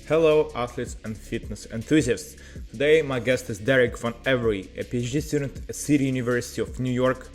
Hello, athletes and fitness enthusiasts. Today, my guest is Derrick Van Every, a PhD student at City University of New York.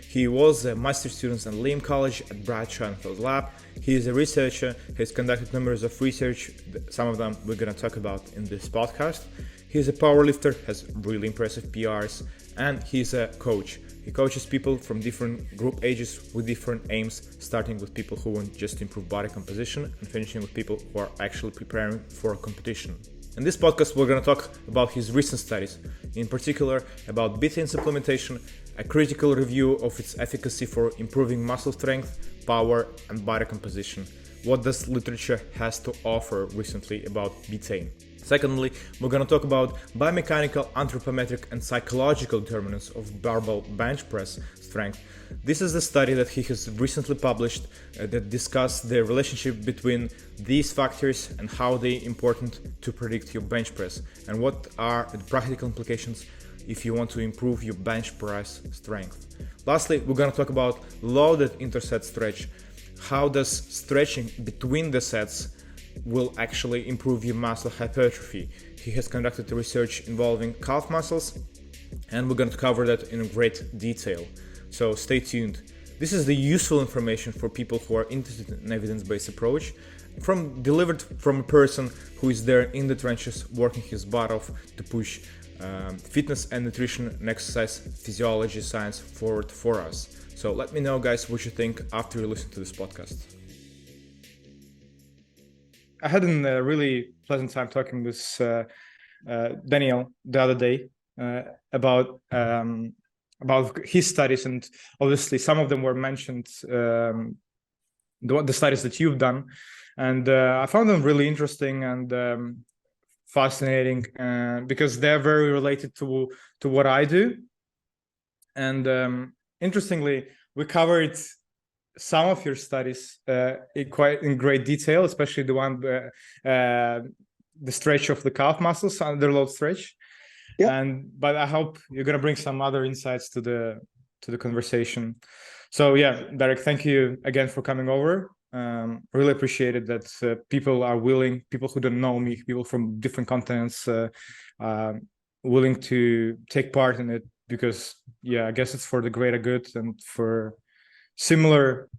He was a master student at Liam College at Brad Schoenfeld lab. He is a researcher. He's conducted numbers of research. Some of them we're going to talk about in this podcast. He's a powerlifter, has really impressive PRs, and he's a coach. He coaches people from different group ages with different aims, starting with people who want just to improve body composition and finishing with people who are actually preparing for a competition. In this podcast, we're going to talk about his recent studies, in particular about betaine supplementation, a critical review of its efficacy for improving muscle strength, power, and body composition. What does literature has to offer recently about betaine? Secondly, we're going to talk about biomechanical, anthropometric, and psychological determinants of barbell bench press strength. This is a study that he has recently published that discuss the relationship between these factors and how they are important to predict your bench press, and what are the practical implications if you want to improve your bench press strength. Lastly, we're going to talk about loaded interset stretch. How does stretching between the sets will actually improve your muscle hypertrophy? He has conducted research involving calf muscles, and we're going to cover that in great detail. So stay tuned. This is the useful information for people who are interested in an evidence-based approach, delivered from a person who is there in the trenches, working his butt off to push fitness and nutrition and exercise physiology science forward for us. So let me know, guys, what you think after you listen to this podcast. I had a really pleasant time talking with Daniel the other day about his studies, and obviously some of them were mentioned, the studies that you've done, and I found them really interesting and fascinating because they're very related to what I do. And interestingly, we covered some of your studies in great detail, especially the one the stretch of the calf muscles, under load stretch. Yeah. But I hope you're gonna bring some other insights to the conversation. So yeah, Derrick, thank you again for coming over. Really appreciated that people are willing, people who don't know me, people from different continents, willing to take part in it, because yeah, I guess it's for the greater good and for similar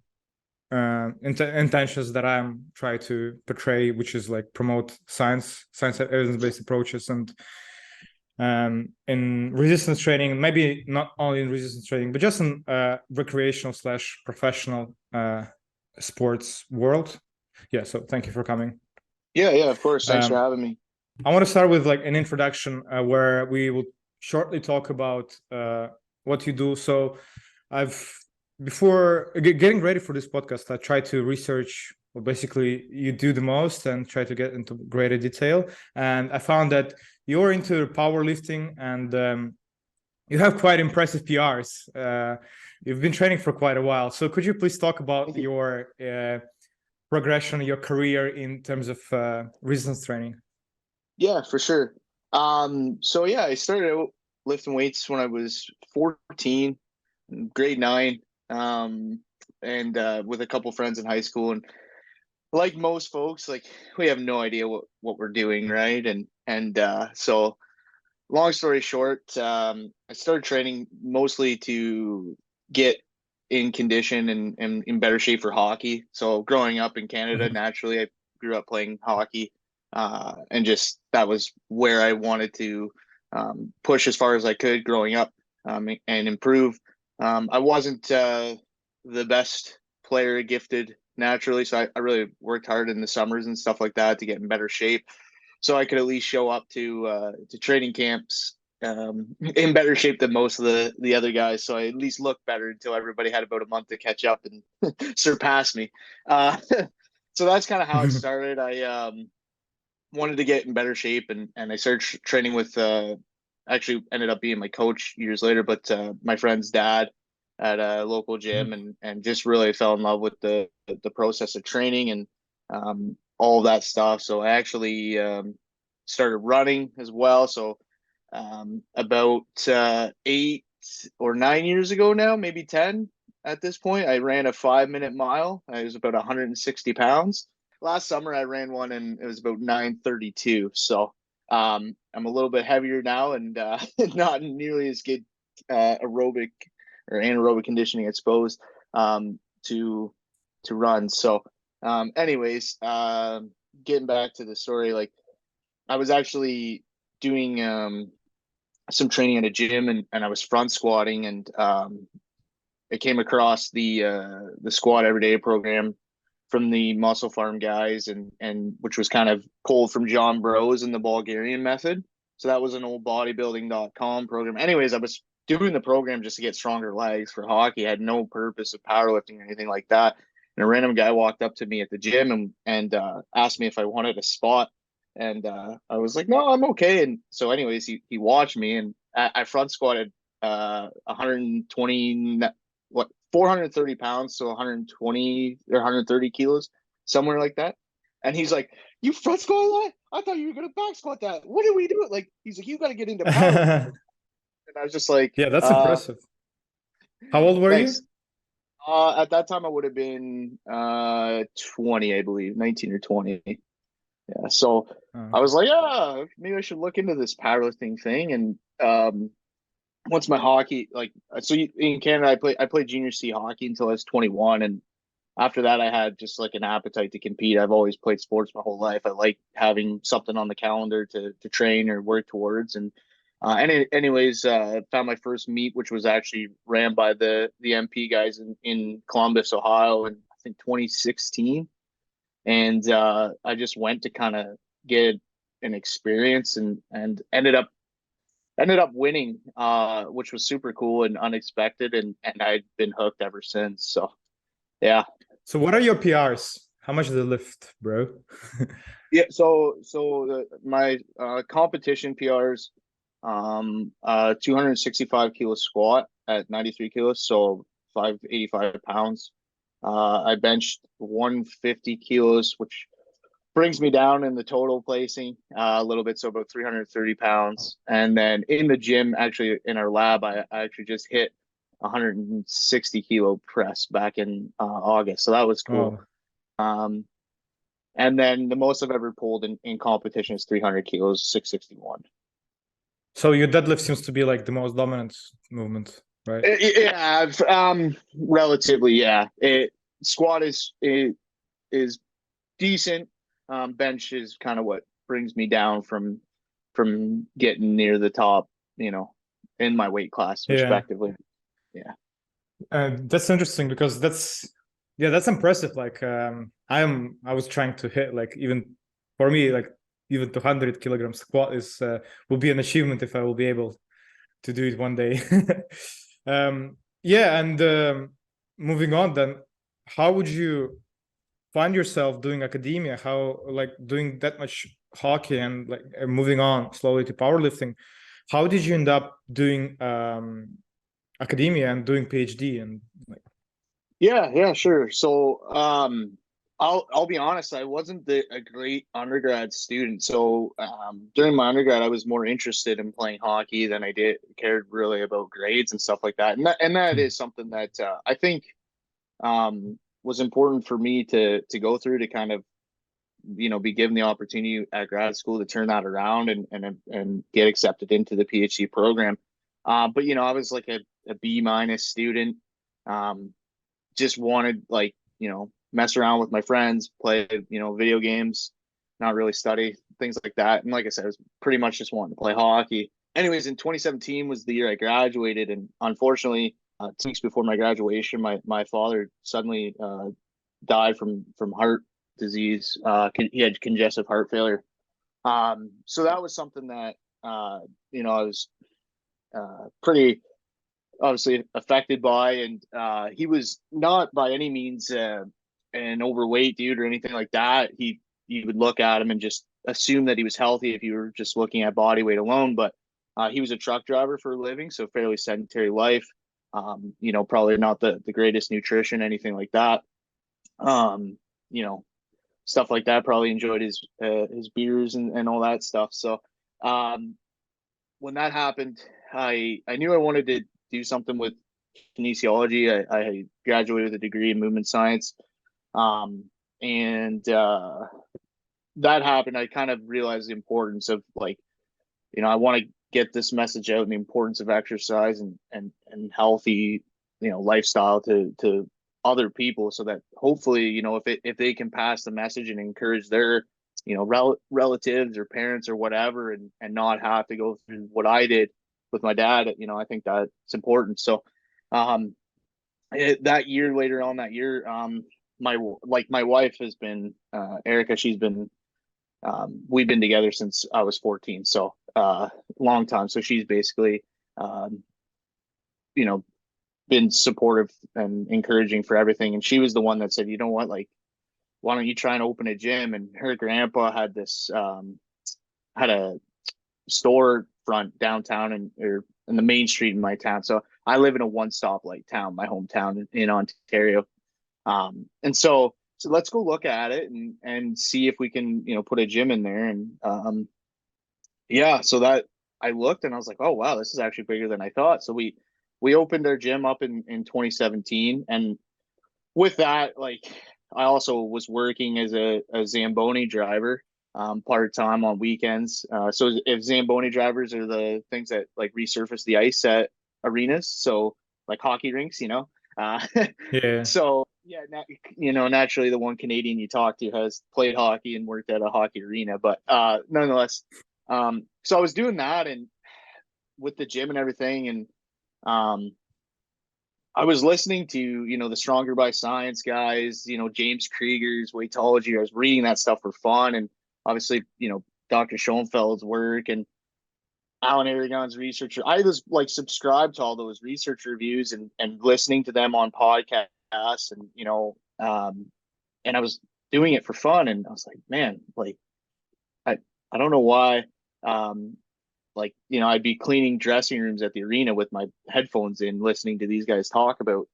intentions that I'm trying to portray, which is like promote science evidence-based approaches, and in resistance training, maybe not only in resistance training, but just in recreational / professional sports world. Yeah, so thank you for coming. Yeah, of course. Thanks for having me. I want to start with like an introduction where we will shortly talk about what you do. So before getting ready for this podcast, I tried to research what basically you do the most and try to get into greater detail. And I found that you're into powerlifting, and you have quite impressive PRs. You've been training for quite a while. So could you please talk about your progression, your career in terms of resistance training? Yeah, for sure. So yeah, I started out lifting weights when I was 14, grade 9. And with a couple friends in high school, and like most folks, like we have no idea what we're doing, right? And so long story short, I started training mostly to get in condition and in better shape for hockey. So growing up in Canada, naturally I grew up playing hockey, and just that was where I wanted to push as far as I could growing up, and improve. I wasn't the best player gifted naturally, so I really worked hard in the summers and stuff like that to get in better shape, so I could at least show up to training camps in better shape than most of the other guys. So I at least looked better until everybody had about a month to catch up and surpass me. So that's kind of how it started. I wanted to get in better shape, and I started training with actually ended up being my coach years later, but my friend's dad at a local gym, and just really fell in love with the process of training and all of that stuff. So I actually started running as well. So about 8 or 9 years ago now, maybe 10 at this point, I ran a 5-minute mile. I was about 160 pounds. last summer I ran one and it was about 9:32. So I'm a little bit heavier now and not nearly as good aerobic or anaerobic conditioning exposed to run. So anyways, getting back to the story, like I was actually doing some training at a gym and I was front squatting and I came across the squat everyday program from the Muscle Farm guys and which was kind of pulled from John Bros and the Bulgarian method. So that was an old bodybuilding.com program. Anyways, I was doing the program just to get stronger legs for hockey. I had no purpose of powerlifting or anything like that. And a random guy walked up to me at the gym and asked me if I wanted a spot. And I was like, no, I'm okay. And so anyways, he watched me and I front squatted 120 what 430 pounds, so 120 or 130 kilos, somewhere like that. And he's like, "You front squat that? I thought you were gonna back squat that. What do we do?" Like he's like, "You got to get into powerlifting." And I was just like, Yeah, that's impressive. How old were you? "Thanks." At that time, I would have been 20, I believe, 19 or 20. Yeah, so Oh, I okay. was like, "Yeah, maybe I should look into this powerlifting thing." And once my hockey, like, so in Canada, I played junior C hockey until I was 21, and after that, I had just like an appetite to compete. I've always played sports my whole life. I like having something on the calendar to train or work towards. And anyways, found my first meet, which was actually ran by the MP guys in Columbus, Ohio, in I think 2016. And I just went to kind of get an experience and ended up winning, which was super cool and unexpected, and I've been hooked ever since. So yeah. So what are your PRs? How much do they lift, bro? Yeah, so my competition PRs, 265 kilo squat at 93 kilos, so 585 pounds. I benched 150 kilos, which brings me down in the total placing a little bit, so about 330 pounds. And then in the gym, actually in our lab, I actually just hit 160 kilo press back in August, so that was cool. Oh, Um, and then the most I've ever pulled in competition is 300 kilos, 661. so your deadlift seems to be like the most dominant movement, right? Yeah, relatively, yeah. Squat is decent. Bench is kind of what brings me down from getting near the top, in my weight class, Yeah. respectively. Yeah. That's interesting because that's impressive. Like I was trying to hit like even for me like even 200 kilogram squat is will be an achievement if I will be able to do it one day. Yeah, and moving on then, how would you find yourself doing academia? How like doing that much hockey and like moving on slowly to powerlifting? How did you end up doing academia and doing PhD and like Yeah, sure. So, I'll be honest, I wasn't a great undergrad student. So, during my undergrad, I was more interested in playing hockey than I did cared really about grades and stuff like that. And that is something that I think was important for me to go through to kind of be given the opportunity at grad school to turn that around and get accepted into the PhD program. But I was like a B minus student. Um, just wanted like mess around with my friends, play video games, not really study, things like that. And like I said, I was pretty much just wanting to play hockey. Anyways, in 2017 was the year I graduated, and unfortunately, 2 weeks before my graduation, my father suddenly died from heart disease. He had congestive heart failure. So that was something that I was pretty obviously affected by, and he was not by any means an overweight dude or anything like that. You would look at him and just assume that he was healthy if you were just looking at body weight alone. But he was a truck driver for a living, so fairly sedentary life. Probably not the greatest nutrition, anything like that. Um, you know, Stuff like that. Probably enjoyed his beers and all that stuff. So um, when that happened, I knew I wanted to do something with kinesiology. I graduated with a degree in movement science. Um, and that happened. I kind of realized the importance of like, I want to get this message out and the importance of exercise and healthy, lifestyle to other people, so that hopefully, if they can pass the message and encourage their, relatives or parents or whatever, and not have to go through what I did with my dad, I think that's important. So, that year, later on that year, my wife has been, Erica, she's been, we've been together since I was 14. So, long time. So she's basically, you know, been supportive and encouraging for everything. And she was the one that said, you know what, like, why don't you try and open a gym? And her grandpa had this, had a store front downtown or in the main street in my town. So I live in a one-stop like town, my hometown in Ontario. And so let's go look at it and see if we can, put a gym in there. And yeah, so that I looked and I was like, oh wow, this is actually bigger than I thought. So we opened our gym up in 2017. And with that, like, I also was working as a Zamboni driver, part-time on weekends. So if Zamboni drivers are the things that like resurface the ice at arenas, so like hockey rinks, uh, Yeah. so yeah, naturally the one Canadian you talk to has played hockey and worked at a hockey arena, but nonetheless, so I was doing that and with the gym and everything, and um, I was listening to, the Stronger by Science guys, James Krieger's weightology. I was reading that stuff for fun. And obviously, Dr. Schoenfeld's work and Alan Aragon's research. I was like subscribed to all those research reviews and listening to them on podcasts and, and I was doing it for fun. And I was like, man, like, I don't know why, like, I'd be cleaning dressing rooms at the arena with my headphones in, listening to these guys talk about,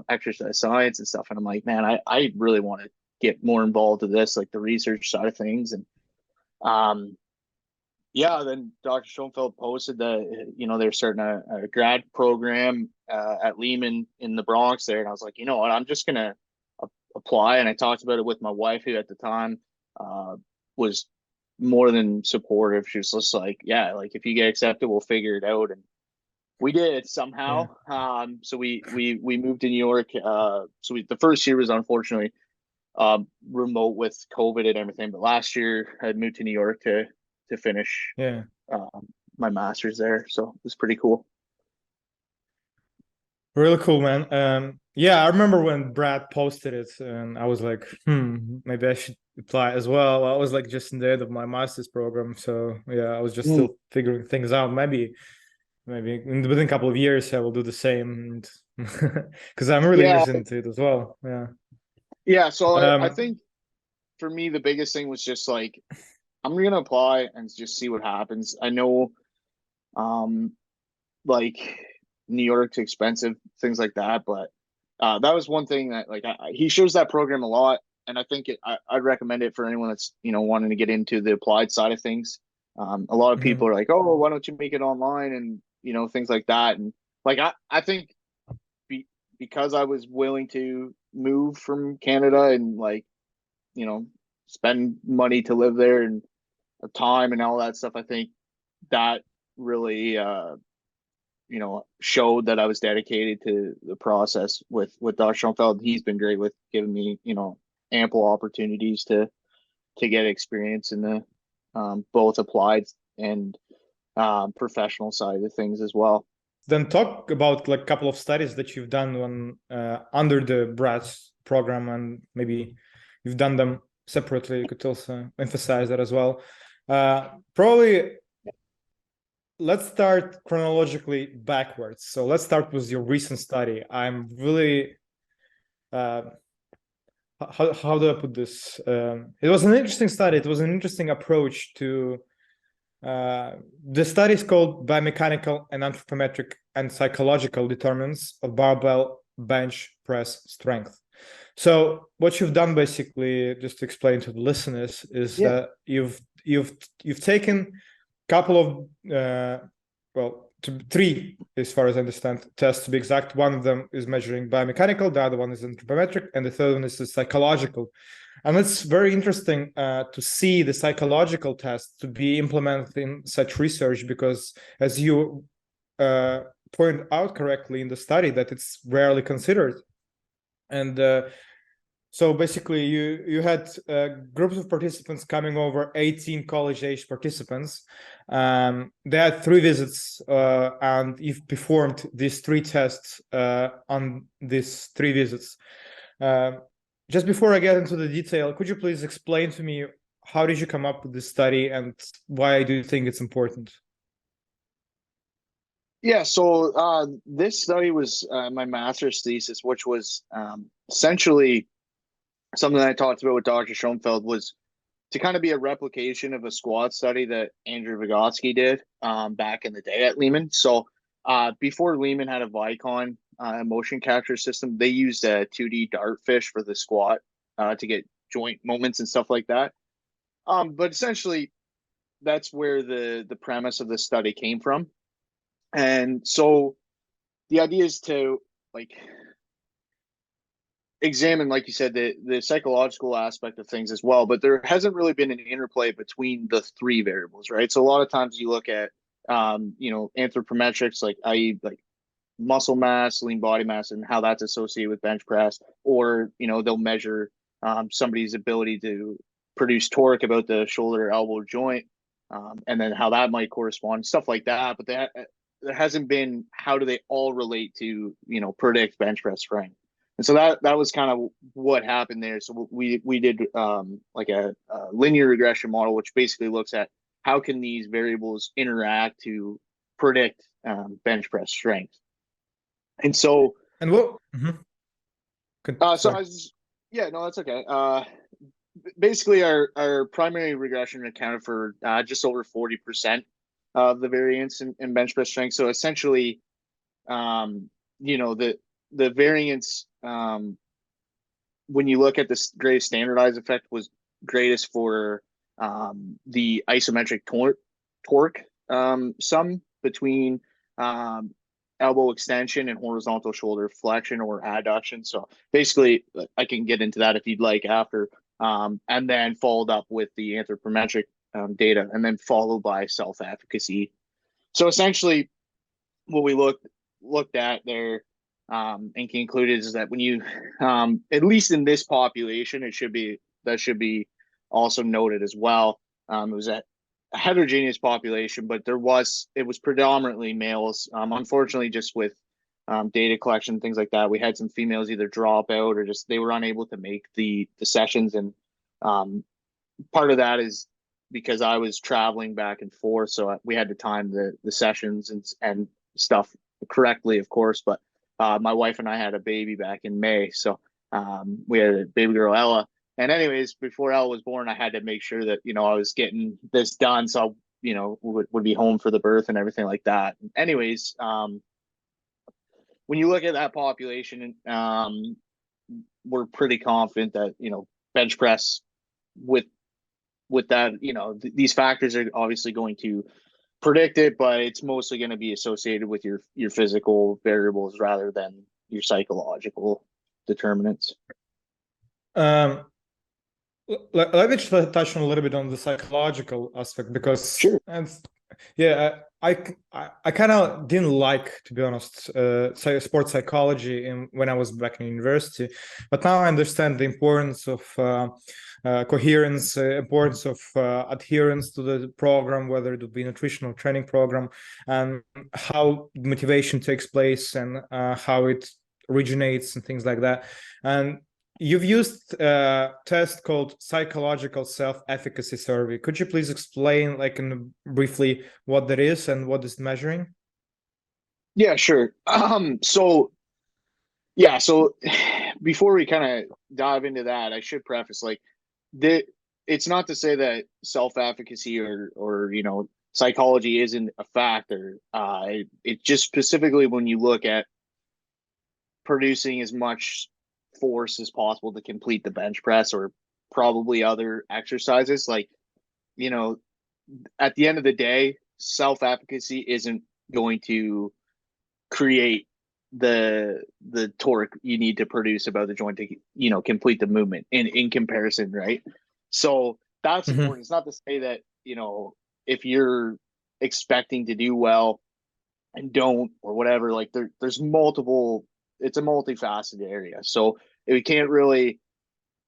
exercise science and stuff. And I'm like, man, I really want to get more involved with this, like the research side of things. And yeah, then Dr. Schoenfeld posted that, they're starting a grad program at Lehman in the Bronx there. And I was like, you know what, I'm just going to apply. And I talked about it with my wife, who at the time was more than supportive. She was just like, yeah, like if you get accepted, we'll figure it out. And we did somehow. So we moved to New York. So the first year was unfortunately remote with COVID and everything. But last year I had moved to New York to finish Yeah. my master's there. So it was pretty cool. Really cool, man. Yeah, I remember when Brad posted it, and I was like, maybe I should apply as well. I was like just in the end of my master's program, so yeah, I was just still figuring things out. Maybe within a couple of years I will do the same, because I'm really interested into it as well. Yeah. Yeah. So I think for me the biggest thing was just like, I'm gonna apply and just see what happens. I know, like New York's expensive, things like that, but that was one thing that like he shows that program a lot, and I think I'd recommend it for anyone that's wanting to get into the applied side of things. A lot of people are like, oh, why don't you make it online and things like that, and like I think because I was willing to move from Canada and like spend money to live there and time and all that stuff, I think that really showed that I was dedicated to the process with Dr. Schoenfeld. He's been great with giving me ample opportunities to get experience in the both applied and professional side of things as well. Then talk about like a couple of studies that you've done when under the Brad's program, and maybe you've done them separately. You could also emphasize that as well. Probably let's start chronologically backwards. So let's start with your recent study. I'm really how do I put this? It was an interesting study. It was an interesting approach to the study is called Biomechanical and Anthropometric and Psychological Determinants of Barbell Bench Press Strength. So what you've done, basically, just to explain to the listeners, is that you've taken a couple of three, as far as I understand, tests to be exact. One of them is measuring biomechanical, the other one is anthropometric, and the third one is the psychological And it's very interesting to see the psychological test to be implemented in such research, because as you point out correctly in the study, that it's rarely considered. And so basically you had groups of participants coming over, 18 college-age participants. They had 3 visits, and you've performed these 3 tests on these 3 visits. Just before I get into the detail, could you please explain to me, how did you come up with this study and why do you think it's important? Yeah, so this study was my master's thesis, which was essentially something that I talked about with Dr. Schoenfeld, was to kind of be a replication of a squat study that Andrew Vygotsky did back in the day at Lehman. So before Lehman had a Vicon motion capture system, they used a 2D dartfish for the squat to get joint moments and stuff like that. But essentially, that's where the premise of this study came from. And so the idea is to like examine, like you said, the psychological aspect of things as well, but there hasn't really been an interplay between the 3 variables, right? So a lot of times you look at anthropometrics, like i.e. like muscle mass, lean body mass, and how that's associated with bench press, or they'll measure somebody's ability to produce torque about the shoulder elbow joint, and then how that might correspond, stuff like that. But there hasn't been, how do they all relate to predict bench press strength. And so that was kind of what happened there. So we did like a linear regression model, which basically looks at how can these variables interact to predict bench press strength. And so, And what? so I was, yeah, no, that's okay. Basically, our primary regression accounted for just over 40% of the variance in bench press strength. So essentially, the variance, when you look at the greatest standardized effect, was greatest for the isometric torque sum between elbow extension and horizontal shoulder flexion or adduction. So basically, I can get into that if you'd like after, and then followed up with the anthropometric data, and then followed by self-efficacy. So essentially, what we looked at there and concluded is that when you, at least in this population, that should be also noted as well. It was a heterogeneous population, but it was predominantly males. Unfortunately, just with data collection, things like that, we had some females either drop out or just they were unable to make the sessions. And part of that is because I was traveling back and forth, so we had to time the sessions and stuff correctly, of course. But my wife and I had a baby back in May, so we had a baby girl, Ella. And anyways, before Ella was born, I had to make sure that I was getting this done, so would be home for the birth and everything like that. Anyways, when you look at that population, we're pretty confident that bench press with that, these factors are obviously going to predict it, but it's mostly going to be associated with your physical variables rather than your psychological determinants. Let me touch on a little bit on the psychological aspect, because Sure. I kind of didn't like, to be honest, sports psychology when I was back in university, but now I understand the importance of coherence, importance of adherence to the program, whether it would be nutritional training program, and how motivation takes place and how it originates and things like that. And you've used a test called psychological self-efficacy survey. Could you please explain, briefly, what that is and what it's measuring? Yeah, sure. So before we kind of dive into that, I should preface it's not to say that self-efficacy or psychology isn't a factor. It just specifically when you look at producing as much force as possible to complete the bench press or probably other exercises, at the end of the day, self-efficacy isn't going to create the torque you need to produce about the joint to, you know, complete the movement in comparison, right? So that's Mm-hmm. important. It's not to say that, you know, if you're expecting to do well and don't or whatever, like there's multiple, it's a multifaceted area. So we can't really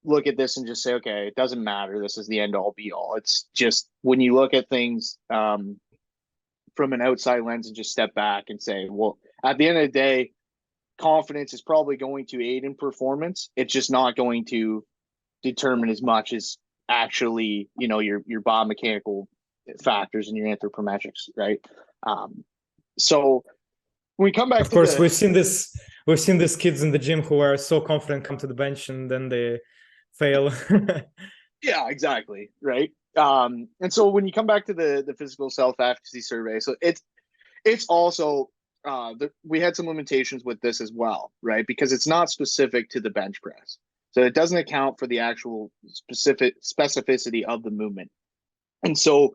look at this and just say, okay, it doesn't matter, this is the end all be all. It's just when you look at things from an outside lens and just step back and say, well, at the end of the day, confidence is probably going to aid in performance. It's just not going to determine as much as actually, you know, your biomechanical factors and your anthropometrics, right? So when we come back Of to course, the we've seen these kids in the gym who are so confident come to the bench and then they fail. yeah, exactly, right. And so when you come back to the physical self-efficacy survey, so it's also we had some limitations with this as well, right? Because it's not specific to the bench press. So it doesn't account for the actual specific specificity of the movement. And so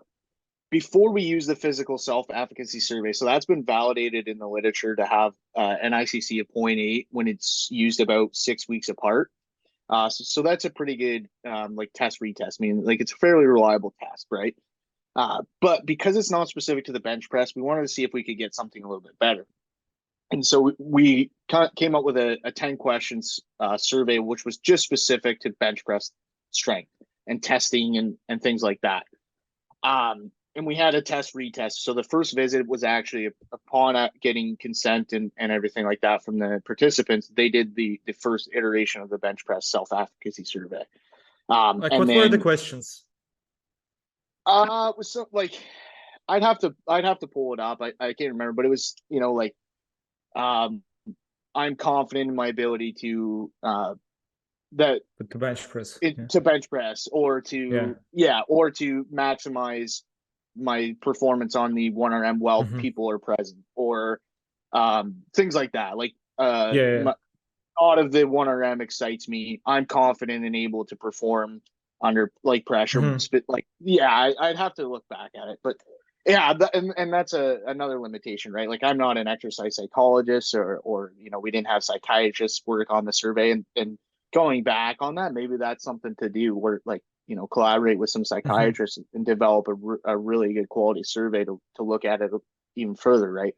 before we use the physical self-efficacy survey, so that's been validated in the literature to have an ICC of 0.8 when it's used about 6 weeks apart. So that's a pretty good like test retest. I mean, like it's a fairly reliable test, right? But because it's not specific to the bench press, we wanted to see if we could get something a little bit better. And so we came up with a 10 questions survey, which was just specific to bench press strength and testing and things like that. And we had a test retest. So the first visit was actually upon getting consent and everything like that from the participants. They did the first iteration of the bench press self-efficacy survey. Like, And what were the then questions? so like I'd have to pull it up. I can't remember, but it was, you know, like I'm confident in my ability to that To bench press. it, Yeah. to bench press or to or to maximize my performance on the 1RM while Mm-hmm. people are present, or things like that. Like Yeah. out of the 1RM excites me. I'm confident and able to perform under like pressure. Mm-hmm. Like, yeah, I'd have to look back at it, but yeah, and that's another limitation, right? Like I'm not an exercise psychologist or, you know, we didn't have psychiatrists work on the survey and going back on that, maybe that's something to do where like, you know, collaborate with some Mm-hmm. psychiatrists and develop a really good quality survey to look at it even further, right?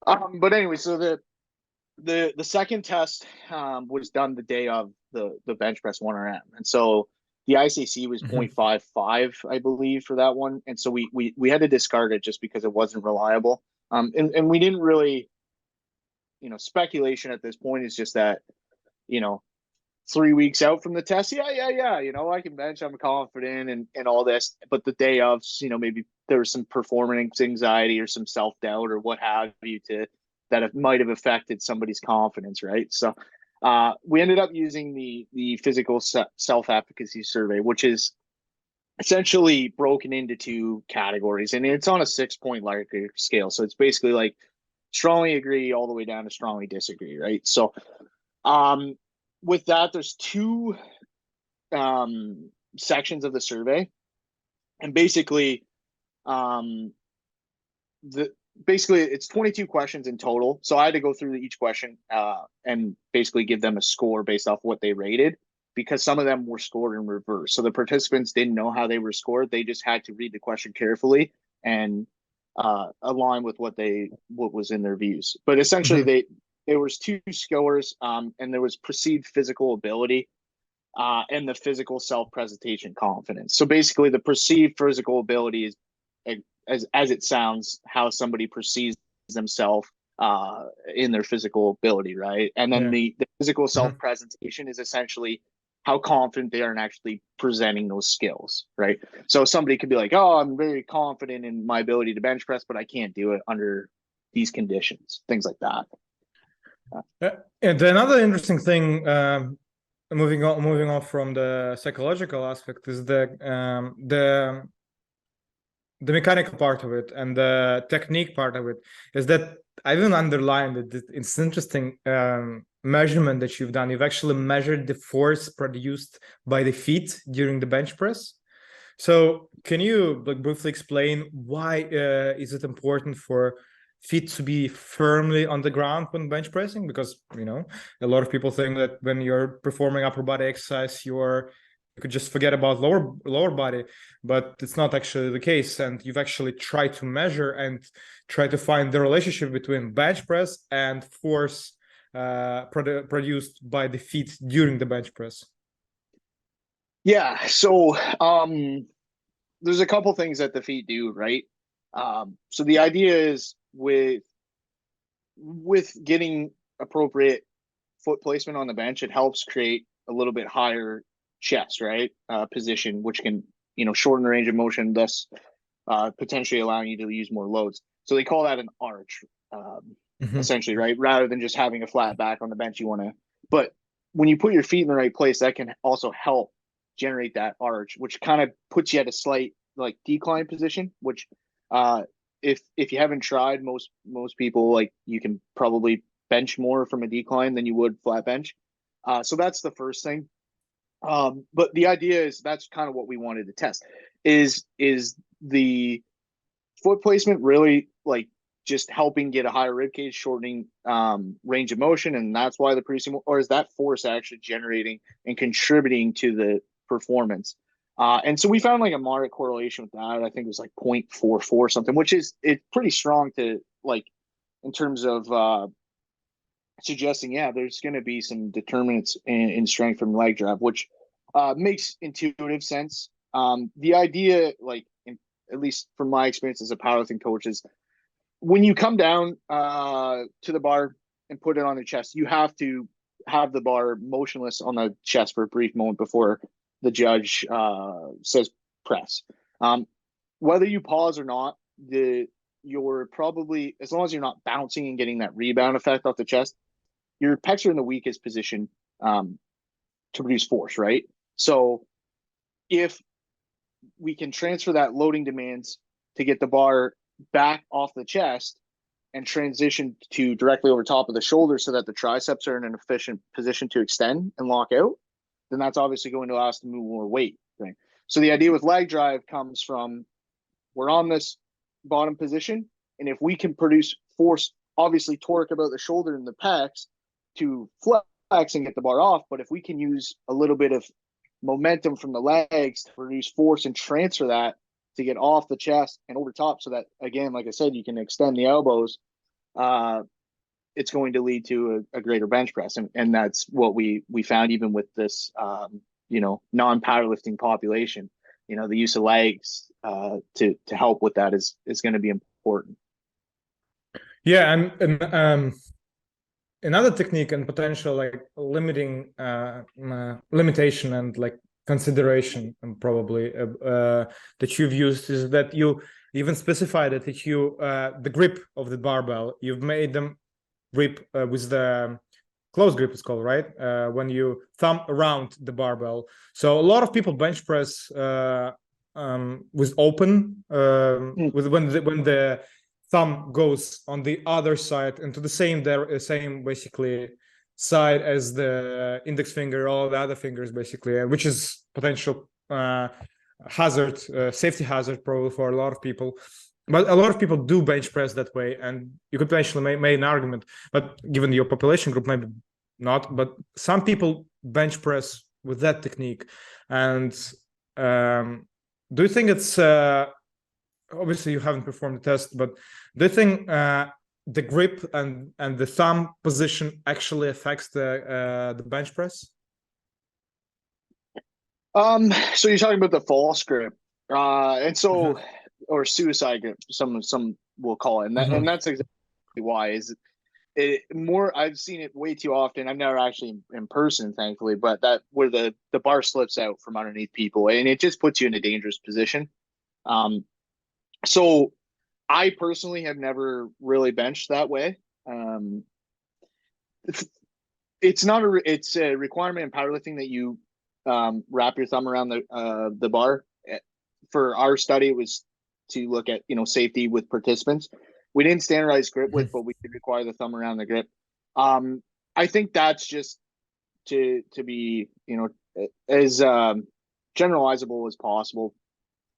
But anyway, so the second test was done the day of the bench press 1RM, and so the ICC was Mm-hmm. 0.55, I believe, for that one, and so we had to discard it just because it wasn't reliable. And we didn't really, you know, speculation at this point is just that, you know, 3 weeks out from the test, yeah, you know, I can bench, I'm confident and all this, but the day of, you know, maybe there was some performance anxiety or some self-doubt or what have you to that it might have affected somebody's confidence, right? So we ended up using the physical self-efficacy survey, which is essentially broken into two categories, and it's on a 6-point Likert scale. So it's basically like strongly agree all the way down to strongly disagree, right? So with that, there's two sections of the survey, and basically it's 22 questions in total. So I had to go through each question and basically give them a score based off what they rated, because some of them were scored in reverse. So the participants didn't know how they were scored. They just had to read the question carefully and align with what was in their views. But essentially, Mm-hmm. there was two scores, and there was perceived physical ability and the physical self-presentation confidence. So basically, the perceived physical ability is, as it sounds, how somebody perceives themselves in their physical ability, right? And then Yeah. the physical Mm-hmm. self-presentation is essentially how confident they are in actually presenting those skills, right? So somebody could be like, "Oh, I'm very confident in my ability to bench press, but I can't do it under these conditions," things like that. And another interesting thing, moving on from the psychological aspect, is the mechanical part of it and the technique part of it. Is that I even underlined that it's interesting measurement that you've done. You've actually measured the force produced by the feet during the bench press. So can you like briefly explain why is it important for feet to be firmly on the ground when bench pressing? Because, you know, a lot of people think that when you're performing upper body exercise, you could just forget about lower body, but it's not actually the case. And you've actually tried to measure and try to find the relationship between bench press and force produced by the feet during the bench press. Yeah. So there's a couple things that the feet do, right? So the idea is with getting appropriate foot placement on the bench, it helps create a little bit higher chest, right? Position, which can, you know, shorten the range of motion, thus potentially allowing you to use more loads. So they call that an arch, essentially, right? Rather than just having a flat back on the bench, you want to. But when you put your feet in the right place, that can also help generate that arch, which kind of puts you at a slight like decline position. Which, if you haven't tried, most people, like, you can probably bench more from a decline than you would flat bench. So that's the first thing. But the idea is that's kind of what we wanted to test. Is the foot placement really like just helping get a higher rib cage, shortening range of motion, and that's why the producing, or is that force actually generating and contributing to the performance? And so we found like a moderate correlation with that. I think it was like 0.44 something, which is it's pretty strong to like in terms of suggesting, yeah, there's going to be some determinants in strength from leg drive, which makes intuitive sense. The idea, like, at least from my experience as a powerlifting coach, is when you come down to the bar and put it on the chest, you have to have the bar motionless on the chest for a brief moment before the judge says press. Whether you pause or not, you're probably, as long as you're not bouncing and getting that rebound effect off the chest, your pecs are in the weakest position to produce force, right? So if we can transfer that loading demands to get the bar back off the chest and transition to directly over top of the shoulder so that the triceps are in an efficient position to extend and lock out, then that's obviously going to allow us to move more weight. Right? So the idea with leg drive comes from, we're on this bottom position, and if we can produce force, obviously torque about the shoulder and the pecs to flex and get the bar off, but if we can use a little bit of momentum from the legs to produce force and transfer that to get off the chest and over top, so that, again, like I said, you can extend the elbows, it's going to lead to a greater bench press. And that's what we found even with this, non-powerlifting population. You know, the use of legs to help with that is going to be important. Yeah, and another technique and potential like limiting limitation and like consideration probably that you've used is that you even specified that you the grip of the barbell, you've made them grip with the close grip, it's called, right? When you thumb around the barbell. So a lot of people bench press with open with when the thumb goes on the other side and to the same basically side as the index finger, all the other fingers basically, which is potential hazard, safety hazard probably for a lot of people. But a lot of people do bench press that way, and you could potentially make an argument, but given your population group, maybe not. But some people bench press with that technique. And do you think it's obviously you haven't performed the test, but do you think the grip and the thumb position actually affects the bench press? So you're talking about the false grip, and so or suicide grip, some will call it, and that's exactly why. Is it more? I've seen it way too often. I've never actually in person, thankfully, but that where the bar slips out from underneath people, and it just puts you in a dangerous position. So I personally have never really benched that way. It's not it's a requirement in powerlifting that you wrap your thumb around the bar. For our study, it was to look at, safety with participants. We didn't standardize grip width, but we did require the thumb around the grip. I think that's just to be, as generalizable as possible,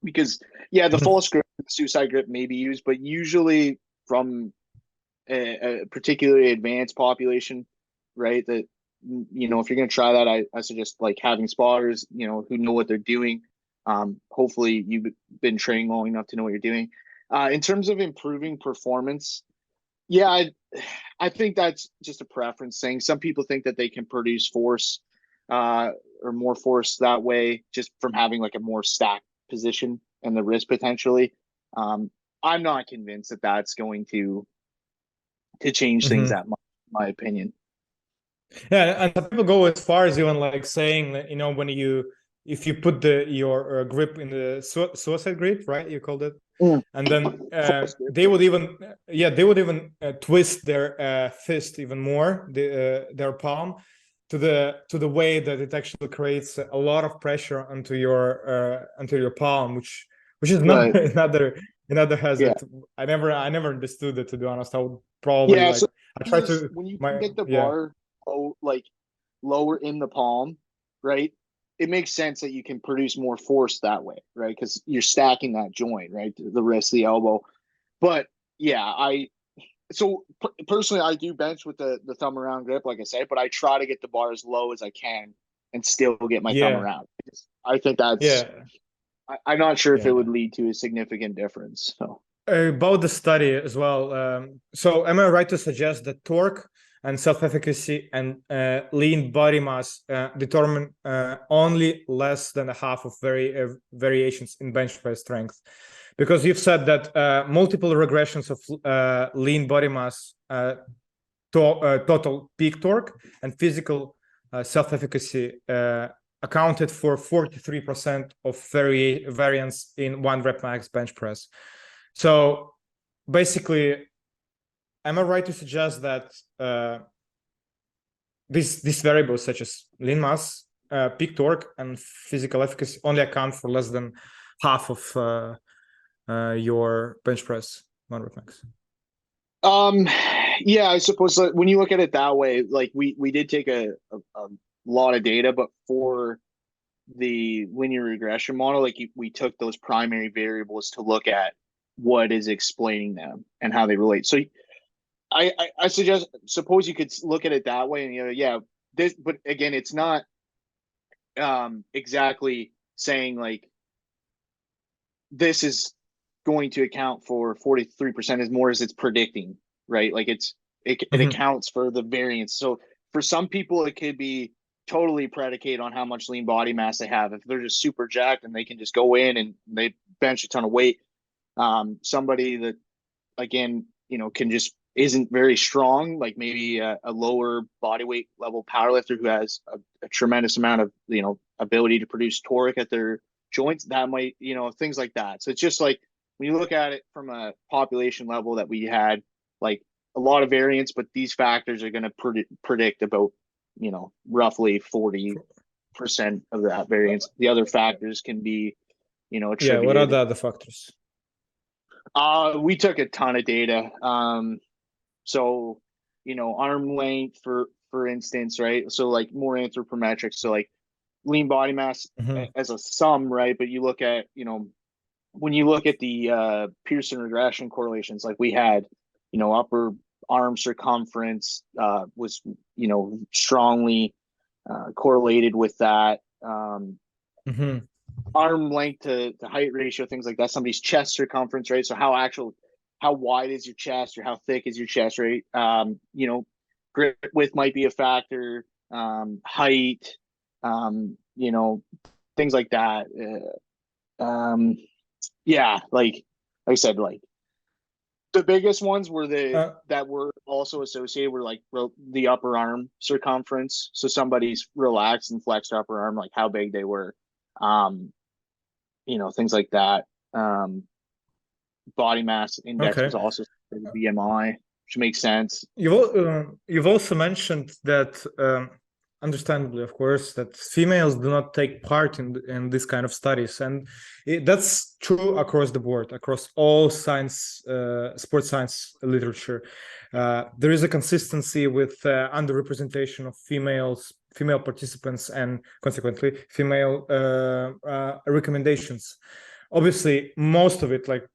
because the false grip, the suicide grip may be used, but usually from a particularly advanced population, right? That, you know, if you're going to try that, I suggest like having spotters, you know, who know what they're doing. Hopefully you've been training long enough to know what you're doing. In terms of improving performance, yeah, I think that's just a preference thing. Some people think that they can produce force or more force that way just from having like a more stacked position and the wrist potentially. I'm not convinced that that's going to change things Mhm. that much, in my opinion. Yeah, and some people go as far as even like saying that, you know, when you if you put your grip in the suicide grip, right? You called it, Mm. and then Close grip, they yeah. would even they would even twist their fist even more, their palm, to the way that it actually creates a lot of pressure onto your palm, which is not Right. another Yeah. hazard. I never understood it, to be honest. I would probably Yeah. like So I try to when you can my get the yeah. bar like lower in the palm, right? It makes sense that you can produce more force that way, right? Because you're stacking that joint, right? The wrist, the elbow. But yeah, personally, I do bench with the thumb around grip, like I said, but I try to get the bar as low as I can and still get my thumb Yeah, around. I think that's. yeah, I'm not sure if it would yeah. lead to a significant difference. So. About the study as well. So, am I right to suggest that torque and self-efficacy and lean body mass determine only less than a half of variations in bench press strength? Because you've said that multiple regressions of lean body mass, total peak torque, and physical self-efficacy accounted for 43% of variance in one rep max bench press. So basically, am I right to suggest that these variables such as lean mass, peak torque, and physical efficacy only account for less than half of your bench press one rep max? Um, yeah, I suppose that when you look at it that way, like we did take a lot of data, but for the linear regression model, like we took those primary variables to look at what is explaining them and how they relate. So I suggest suppose you could look at it that way, and you know, yeah, this, but again, it's not exactly saying like this is going to account for 43% as more as it's predicting, right? Like it Mhm. accounts for the variance. So for some people, it could be totally predicated on how much lean body mass they have. If they're just super jacked and they can just go in and they bench a ton of weight, somebody that again, you know, can just isn't very strong, like maybe a lower body weight level powerlifter who has a tremendous amount of, you know, ability to produce torque at their joints, that might, you know, things like that. So it's just like when you look at it from a population level that we had, like a lot of variance, but these factors are going to predict about, you know, roughly 40% of that variance. The other factors can be, you know, Yeah, what are attributed. the other factors? We took a ton of data. So, you know, arm length for instance, right? So like more anthropometric. So like lean body mass Mhm. as a sum, right? But you look at, you know, when you look at the Pearson regression correlations, like we had, you know, upper arm circumference was, you know, strongly correlated with that. Mhm. Arm length to height ratio, things like that. Somebody's chest circumference, right? So how wide is your chest or how thick is your chest, right? You know, grip width might be a factor, height, you know, things like that. Yeah, like I said, like the biggest ones were the Uh, that were also associated were like the upper arm circumference. So somebody's relaxed and flexed upper arm, like how big they were. Um, you know, things like that. Um, Body mass index okay. was also the BMI, which makes sense. You've also mentioned that, understandably, of course, that females do not take part in this kind of studies, and that's true across the board, across all science, sports science literature. There is a consistency with underrepresentation of female participants, and consequently, female recommendations. Obviously, most of it, like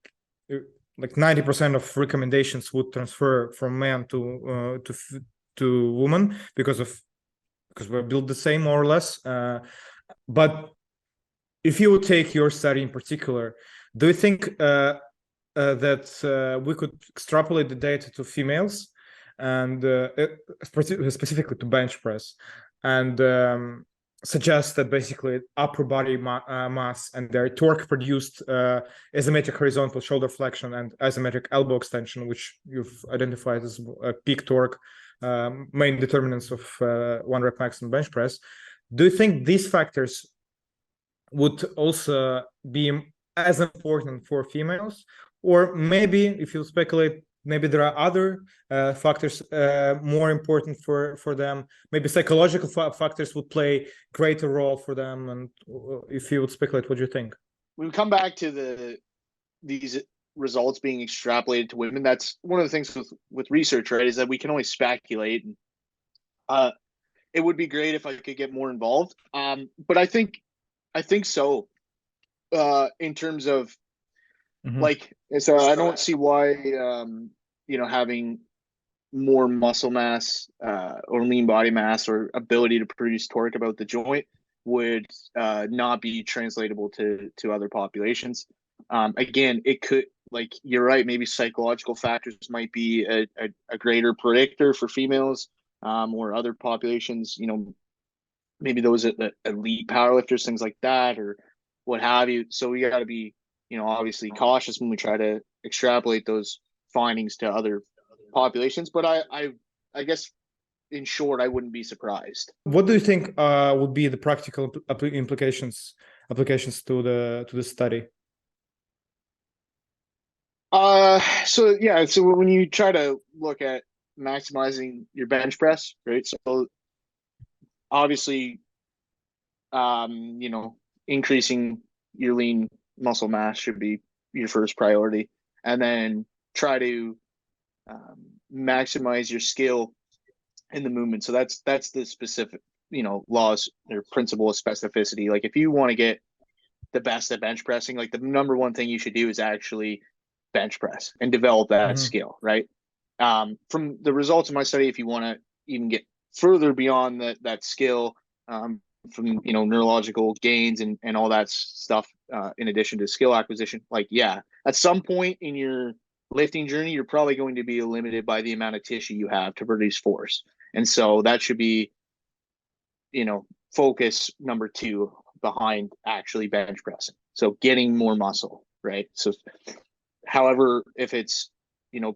like 90% of recommendations would transfer from man to woman because we're built the same, more or less. But if you would take your study in particular, do you think that we could extrapolate the data to females and specifically to bench press and suggest that basically upper body mass and their torque produced isometric horizontal shoulder flexion and isometric elbow extension, which you've identified as peak torque, main determinants of one rep max and bench press. Do you think these factors would also be as important for females? Or maybe, if you speculate, maybe there are other factors more important for them. Maybe psychological factors would play greater role for them. And if you would speculate, what do you think? We come back to these results being extrapolated to women. That's one of the things with research, right? Is that we can only speculate. It would be great if I could get more involved. But I think so. In terms of like, so I don't see why having more muscle mass or lean body mass or ability to produce torque about the joint would not be translatable to other populations. Again, it could, like, you're right, maybe psychological factors might be a greater predictor for females or other populations, maybe those elite powerlifters, things like that, or what have you. So we got to be, obviously cautious when we try to extrapolate those findings to other populations. But I guess, in short, I wouldn't be surprised. What do you think would be the practical applications to the study? So when you try to look at maximizing your bench press, right? So obviously, increasing your lean muscle mass should be your first priority, and then try to maximize your skill in the movement. So that's the specific, laws or principle of specificity. Like, if you want to get the best at bench pressing, like, the number one thing you should do is actually bench press and develop that skill, right? From the results of my study, if you want to even get further beyond that skill, from neurological gains and all that stuff, in addition to skill acquisition, like, yeah, at some point in your lifting journey, you're probably going to be limited by the amount of tissue you have to produce force, and so that should be focus number 2 behind actually bench pressing. So getting more muscle, right? So however, if it's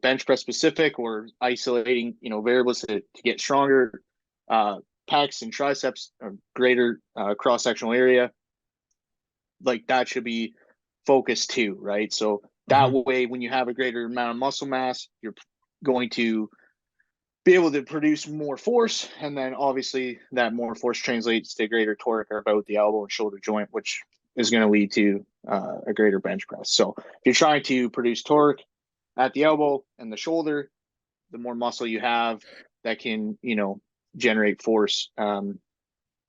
bench press specific or isolating variables to get stronger pecs and triceps or greater cross-sectional area, like, that should be focus 2, right? So that way, when you have a greater amount of muscle mass, you're going to be able to produce more force, and then obviously that more force translates to greater torque about the elbow and shoulder joint, which is going to lead to a greater bench press. So if you're trying to produce torque at the elbow and the shoulder, the more muscle you have that can generate force.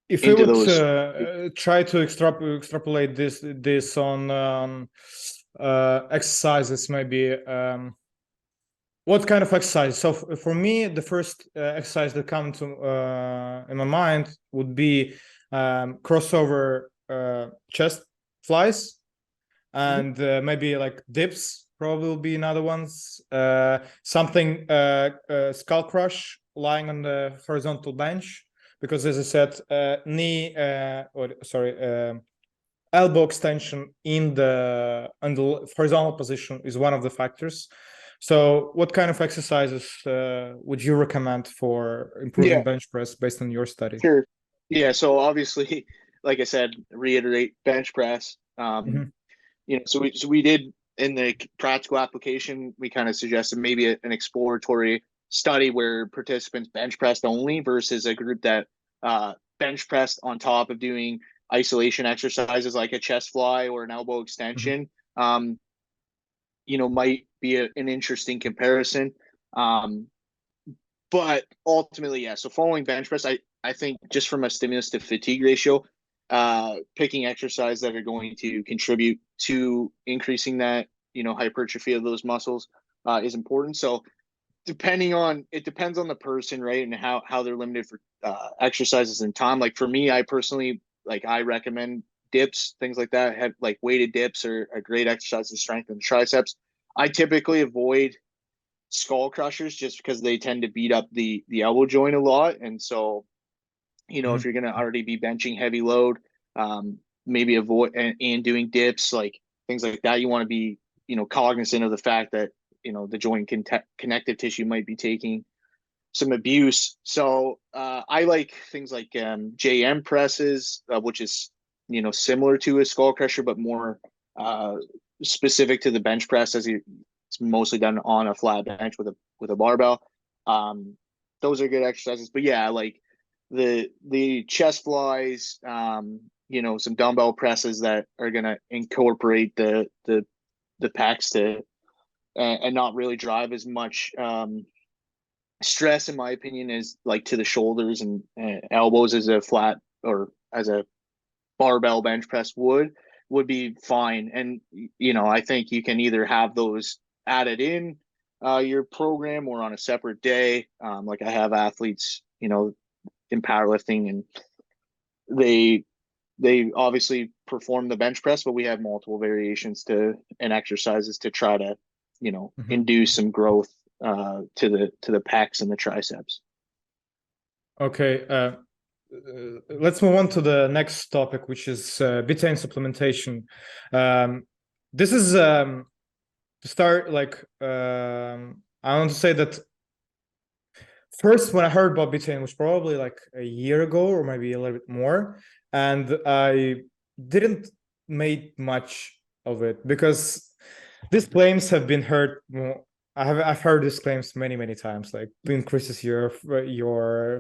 If I would try to extrapolate this on exercises, maybe what kind of exercise? So for me, the first exercise that comes to in my mind would be crossover chest flies, and maybe like dips probably will be another ones. Something skull crush lying on the horizontal bench, because as I said, elbow extension in the horizontal position is one of the factors. So what kind of exercises would you recommend for improving bench press based on your study? Sure. Yeah. So obviously, like I said, reiterate bench press. So we did, in the practical application, we kind of suggested maybe an exploratory study where participants bench pressed only versus a group that bench pressed on top of doing isolation exercises like a chest fly or an elbow extension. Might be an interesting comparison. But ultimately, yeah. So following bench press, I think just from a stimulus to fatigue ratio, picking exercise that are going to contribute to increasing that hypertrophy of those muscles is important. So it depends on the person, right, and how they're limited for exercises and time. Like for me, I personally, like, I recommend dips, things like that. Have like weighted dips are a great exercise to strengthen the triceps. I typically avoid skull crushers just because they tend to beat up the elbow joint a lot, and so if you're going to already be benching heavy load, maybe avoid and doing dips, like things like that. You want to be cognizant of the fact that the joint connective tissue might be taking some abuse. So I like things like JM presses, which is similar to a skull crusher but more specific to the bench press, it's mostly done on a flat bench with a barbell. Those are good exercises. But yeah, like the chest flies, some dumbbell presses that are going to incorporate the pecs to and not really drive as much stress, in my opinion, is like to the shoulders and elbows as a flat or as a barbell bench press would be fine. And I think you can either have those added in your program or on a separate day. Like I have athletes in powerlifting, and they obviously perform the bench press, but we have multiple variations and exercises to try to induce some growth to the pecs and the triceps. Okay, let's move on to the next topic, which is betaine supplementation. This is to start, like, I want to say that first, when I heard about betaine was probably like a year ago or maybe a little bit more, and I didn't make much of it because these claims have been heard. I've heard these claims many times, like increases your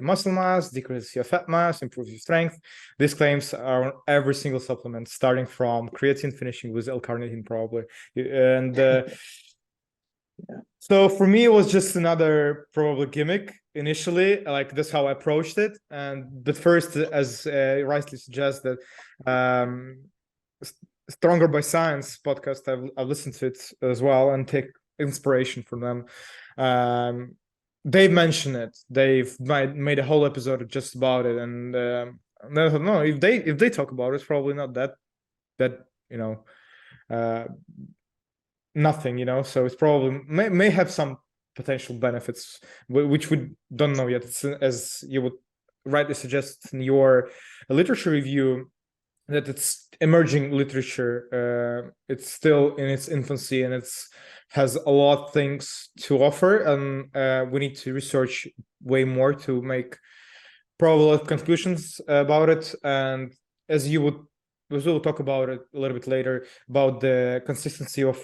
muscle mass, decreases your fat mass, improves your strength. These claims are on every single supplement, starting from creatine, finishing with L-carnitine probably. And so for me, it was just another probably gimmick initially. Like that's how I approached it. But first, as rightly suggests, that Stronger by Science podcast, I've listened to it as well and take inspiration from them. They've mentioned it. They've made a whole episode just about it, and I thought, no, if they talk about it, it's probably not that nothing. So it's probably may have some potential benefits, which we don't know yet. As you would rightly suggest in your literature review, that it's emerging literature. It's still in its infancy, and it's has a lot of things to offer, and we need to research way more to make probable conclusions about it. And as we'll talk about it a little bit later, about the consistency of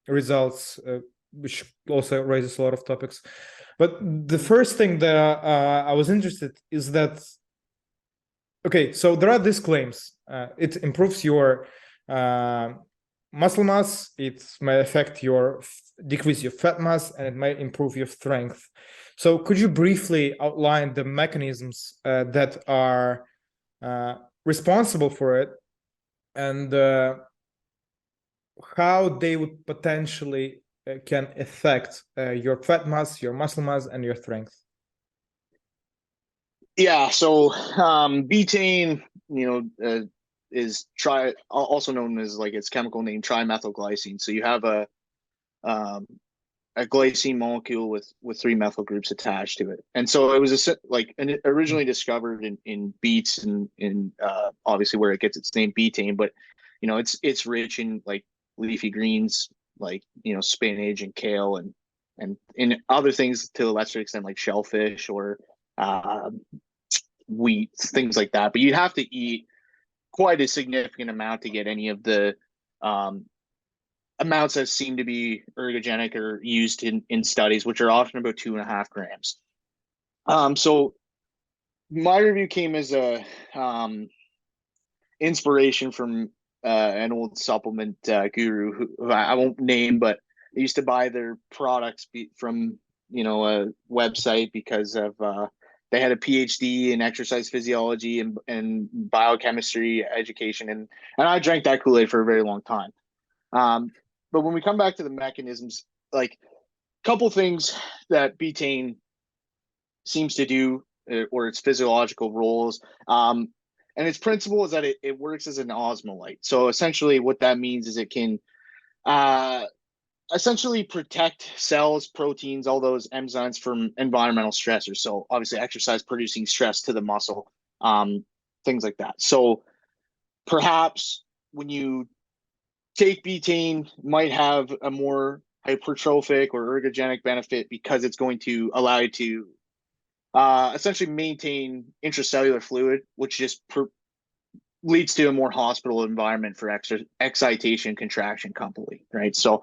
results, which also raises a lot of topics. But the first thing that I was interested is that, okay, so there are these claims. It improves your muscle mass, it may affect decrease your fat mass, and it may improve your strength. So could you briefly outline the mechanisms that are responsible for it, and how they would potentially can affect your fat mass, your muscle mass, and your strength? Yeah, so betaine, is also known as, like, its chemical name, trimethylglycine. So you have a glycine molecule with three methyl groups attached to it, and so it was originally discovered in beets and in obviously where it gets its name, betaine. But it's rich in like leafy greens, like spinach and kale, and in other things to a lesser extent, like shellfish or wheat, things like that. But you'd have to eat quite a significant amount to get any of the amounts that seem to be ergogenic or used in studies, which are often about 2.5 grams. So my review came as a inspiration from an old supplement guru who I won't name, but I used to buy their products from a website because of they had a PhD in exercise physiology and biochemistry education, and I drank that Kool-Aid for a very long time. but when we come back to the mechanisms, like a couple things that betaine seems to do, or its physiological roles. And its principle is that it works as an osmolyte. So essentially what that means is it can essentially protect cells, proteins, all those enzymes from environmental stressors. So obviously exercise producing stress to the muscle, things like that. So perhaps when you take betaine, might have a more hypertrophic or ergogenic benefit because it's going to allow you to essentially maintain intracellular fluid, which just leads to a more hospital environment for excitation, contraction, completely, right? So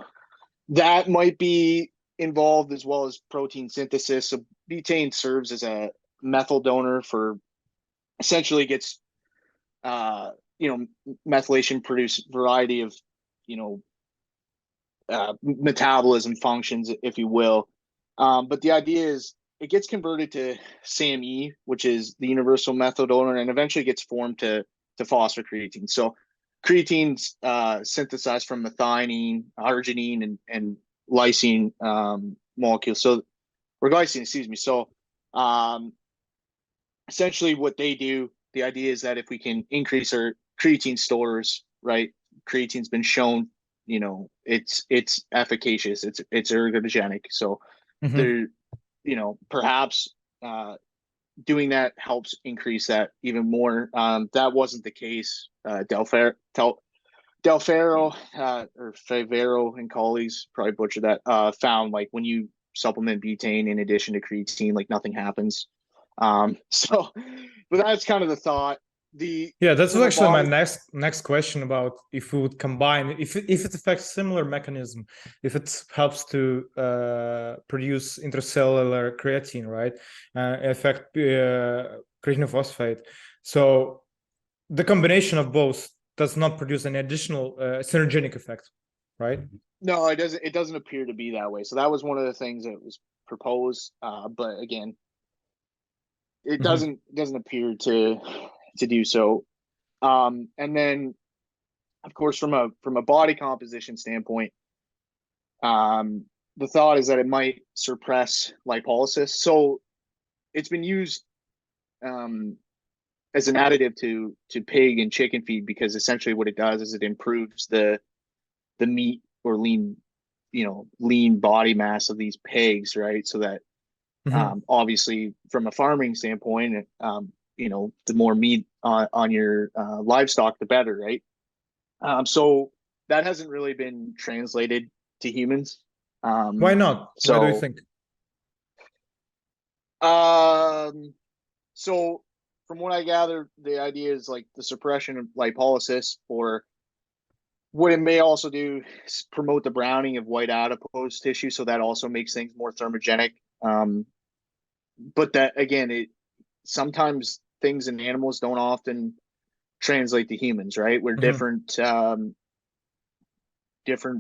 that might be involved, as well as protein synthesis. So betaine serves as a methyl donor for, essentially gets methylation produce variety of metabolism functions, if you will. But the idea is it gets converted to SAMe, which is the universal methyl donor, and eventually gets formed to phosphocreatine. So creatine's synthesized from methionine, arginine, and lysine molecules. So, or glycine, excuse me. So essentially what they do, the idea is that if we can increase our creatine stores, right? Creatine's been shown, it's efficacious, it's ergogenic. So there, perhaps doing that helps increase that even more. That wasn't the case. Del Ferro or Favero and colleagues, probably butchered that, found like when you supplement betaine in addition to creatine, like nothing happens. So, but that's kind of the thought. That's actually my next question about if we would combine, if it affects similar mechanism, if it helps to produce intracellular creatine, right, affect creatine phosphate. So the combination of both does not produce any additional synergenic effect, right? No, it doesn't. It doesn't appear to be that way. So that was one of the things that was proposed, but again, it doesn't appear to do so. And then, of course, from a body composition standpoint, the thought is that it might suppress lipolysis. So it's been used as an additive to pig and chicken feed, because essentially what it does is it improves the meat or lean body mass of these pigs, right? So that obviously from a farming standpoint, the more meat on your livestock, the better, right? So that hasn't really been translated to humans. Why not? So, why do you think? So from what I gather, the idea is like the suppression of lipolysis, or what it may also do is promote the browning of white adipose tissue. So that also makes things more thermogenic. But that, again, sometimes things in animals don't often translate to humans, right? We're different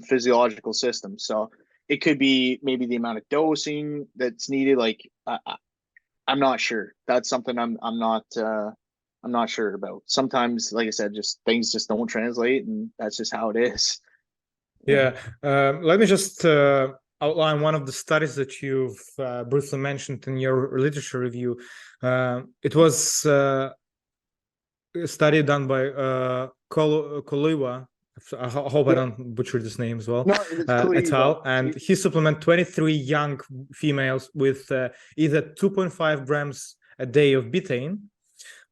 physiological systems. So it could be maybe the amount of dosing that's needed. Like I'm not sure. That's something I'm not sure about. Sometimes, like I said, just things just don't translate, and that's just how it is. Yeah. Let me just outline one of the studies that you've briefly mentioned in your literature review. It was a study done by Koliwa. I hope I don't butcher this name as well. No, it's et al. And he supplemented 23 young females with either 2.5 grams a day of betaine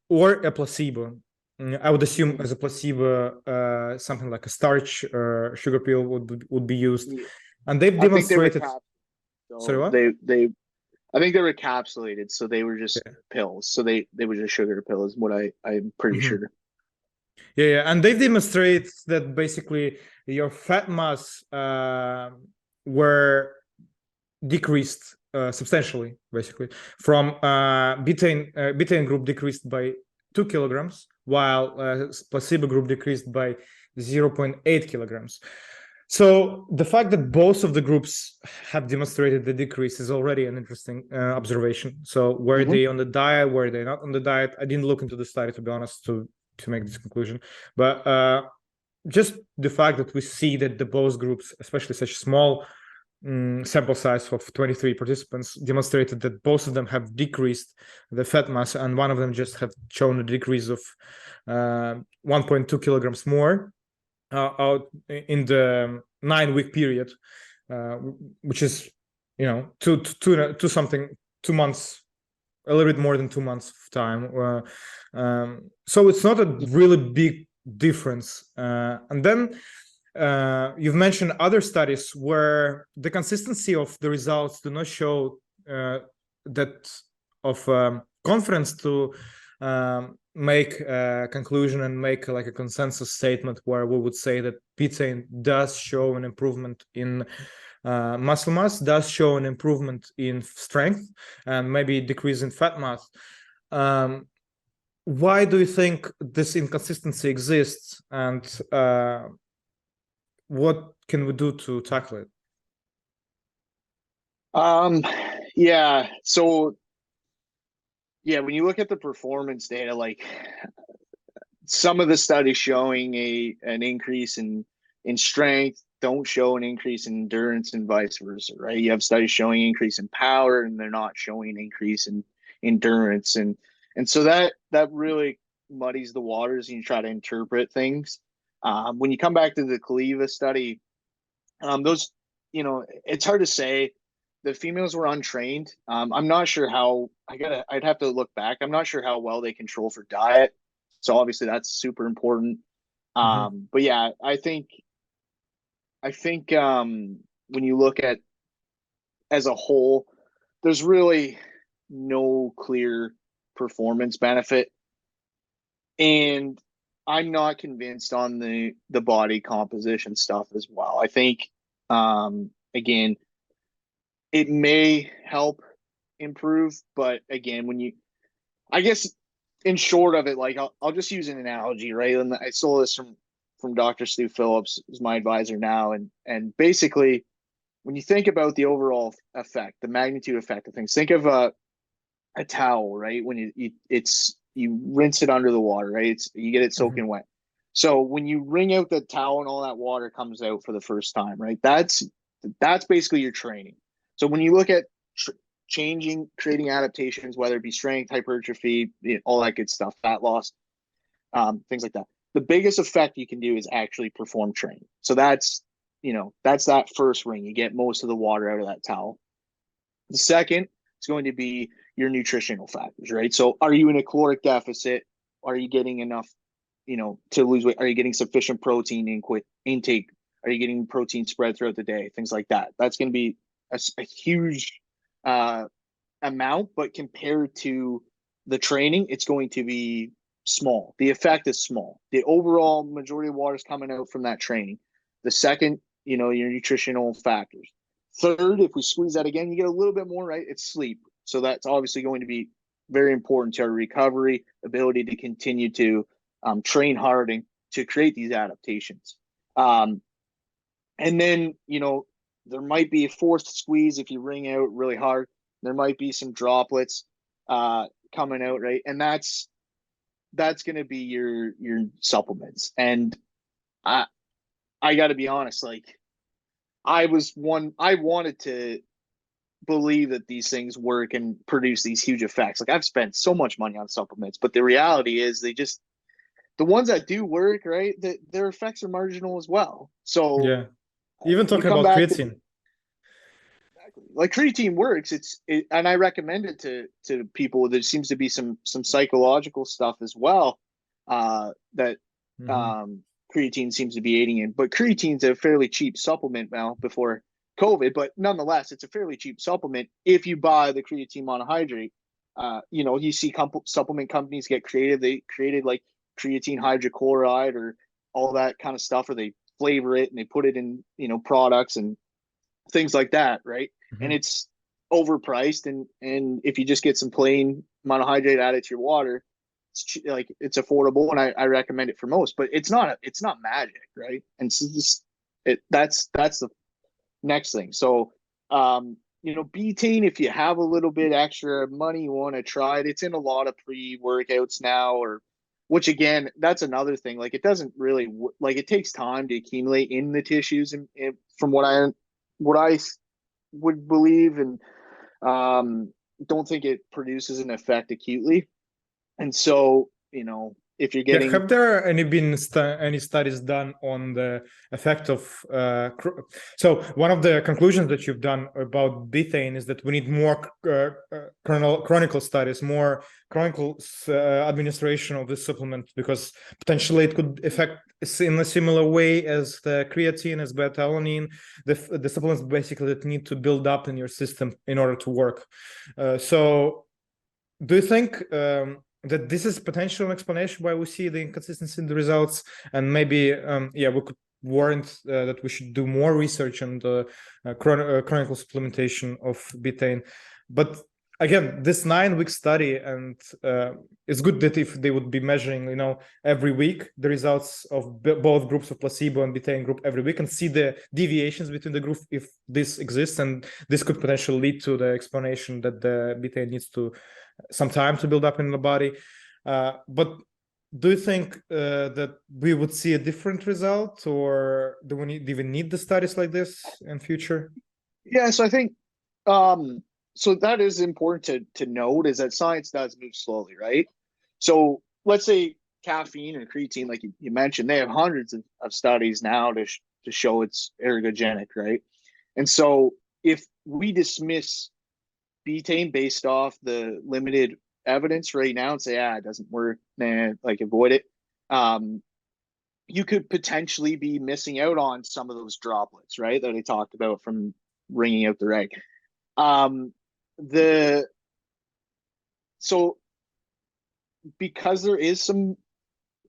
or a placebo. I would assume as a placebo, something like a starch or sugar pill would be used. And they've demonstrated. Sorry, what? I think they were encapsulated, so they were just pills. So they were just sugar pills, what I'm pretty sure. Yeah, and they've demonstrated that basically your fat mass were decreased substantially, basically. From betaine group decreased by 2 kilograms, while placebo group decreased by 0.8 kilograms. So the fact that both of the groups have demonstrated the decrease is already an interesting observation. So were they on the diet? Were they not on the diet? I didn't look into the study, to be honest, to make this conclusion. But just the fact that we see that the both groups, especially such small sample size of 23 participants, demonstrated that both of them have decreased the fat mass, and one of them just have shown a decrease of 1.2 kilograms more out in the 9-week period, which is, you know, two months, a little bit more than 2 months of time. So it's not a really big difference. And then you've mentioned other studies where the consistency of the results do not show that of confidence to make a conclusion and make like a consensus statement where we would say that betaine does show an improvement in muscle mass, does show an improvement in strength, and maybe decrease in fat mass. Why do you think this inconsistency exists, and what can we do to tackle it? Yeah. So yeah, when you look at the performance data, like some of the studies showing an increase in strength don't show an increase in endurance, and vice versa, right? You have studies showing increase in power and they're not showing an increase in endurance, and so that really muddies the waters and you try to interpret things. When you come back to the Kaliva study, those, you know, it's hard to say. The females were untrained. I'm not sure how. I'd have to look back. I'm not sure how well they control for diet. So obviously that's super important. But yeah, I think when you look at as a whole, there's really no clear performance benefit, and I'm not convinced on the body composition stuff as well. I think again, it may help improve, but again, when you, I guess, in short of it, like I'll just use an analogy, right? And I stole this from Dr. Stu Phillips, who's my advisor now, and basically, when you think about the overall effect, the magnitude effect of things, think of a towel, right? When you rinse it under the water, right? You get it soaking wet. So when you wring out the towel and all that water comes out for the first time, right? That's basically your training. So when you look at creating adaptations, whether it be strength, hypertrophy, all that good stuff, fat loss, things like that, the biggest effect you can do is actually perform training. So that's that first ring. You get most of the water out of that towel. The second is going to be your nutritional factors, right? So are you in a caloric deficit? Are you getting enough, to lose weight? Are you getting sufficient protein intake? Are you getting protein spread throughout the day? Things like that. That's going to be a huge amount, but compared to the training, it's going to be small. The effect is small. The overall majority of water is coming out from that training. The second, your nutritional factors. Third, if we squeeze that again, you get a little bit more, right? It's sleep. So that's obviously going to be very important to our recovery, ability to continue to train hard and to create these adaptations. And then, there might be a fourth squeeze if you wring out really hard. There might be some droplets coming out, right? And that's going to be your supplements. And I got to be honest, like I wanted to believe that these things work and produce these huge effects. Like I've spent so much money on supplements, but the reality is the ones that do work, right, their effects are marginal as well. So yeah, even talking about creatine. Like creatine works. And I recommend it to people. There seems to be some psychological stuff as well that creatine seems to be aiding in. But creatine's a fairly cheap supplement now before COVID, but nonetheless, it's a fairly cheap supplement if you buy the creatine monohydrate. You see supplement companies get creative. They created like creatine hydrochloride or all that kind of stuff, or they flavor it and they put it in, products and things like that, right? And it's overpriced, and if you just get some plain monohydrate added to your water, it's affordable, and I recommend it for most. But it's not magic, right? And so that's the next thing. So betaine, if you have a little bit extra money, you want to try it. It's in a lot of pre-workouts now, or which again, that's another thing. Like it doesn't really like it takes time to accumulate in the tissues, and from what I would believe, and don't think it produces an effect acutely. And so, if you're Yeah, getting, have there any studies done on the effect of so one of the conclusions that you've done about betaine is that we need more chronicle studies, more chronicle administration of this supplement, because potentially it could affect in a similar way as the creatine, as beta-alanine, the supplements basically that need to build up in your system in order to work. So do you think that this is potential explanation why we see the inconsistency in the results, and maybe we could warrant that we should do more research on the chronicle supplementation of betaine? But again, this 9-week study, and it's good that if they would be measuring every week the results of both groups of placebo and betaine group every week, and see the deviations between the group if this exists, and this could potentially lead to the explanation that the betaine needs to some time to build up in the body. But do you think that we would see a different result, or do we even need the studies like this in future? Yeah, so I think so that is important to note, is that science does move slowly, right? So let's say caffeine and creatine, like you mentioned, they have hundreds of studies now to show it's ergogenic, right? And so if we dismiss betaine based off the limited evidence right now and say, it doesn't work, man, like avoid it, you could potentially be missing out on some of those droplets, right, that I talked about from wringing out the rag. So because there is some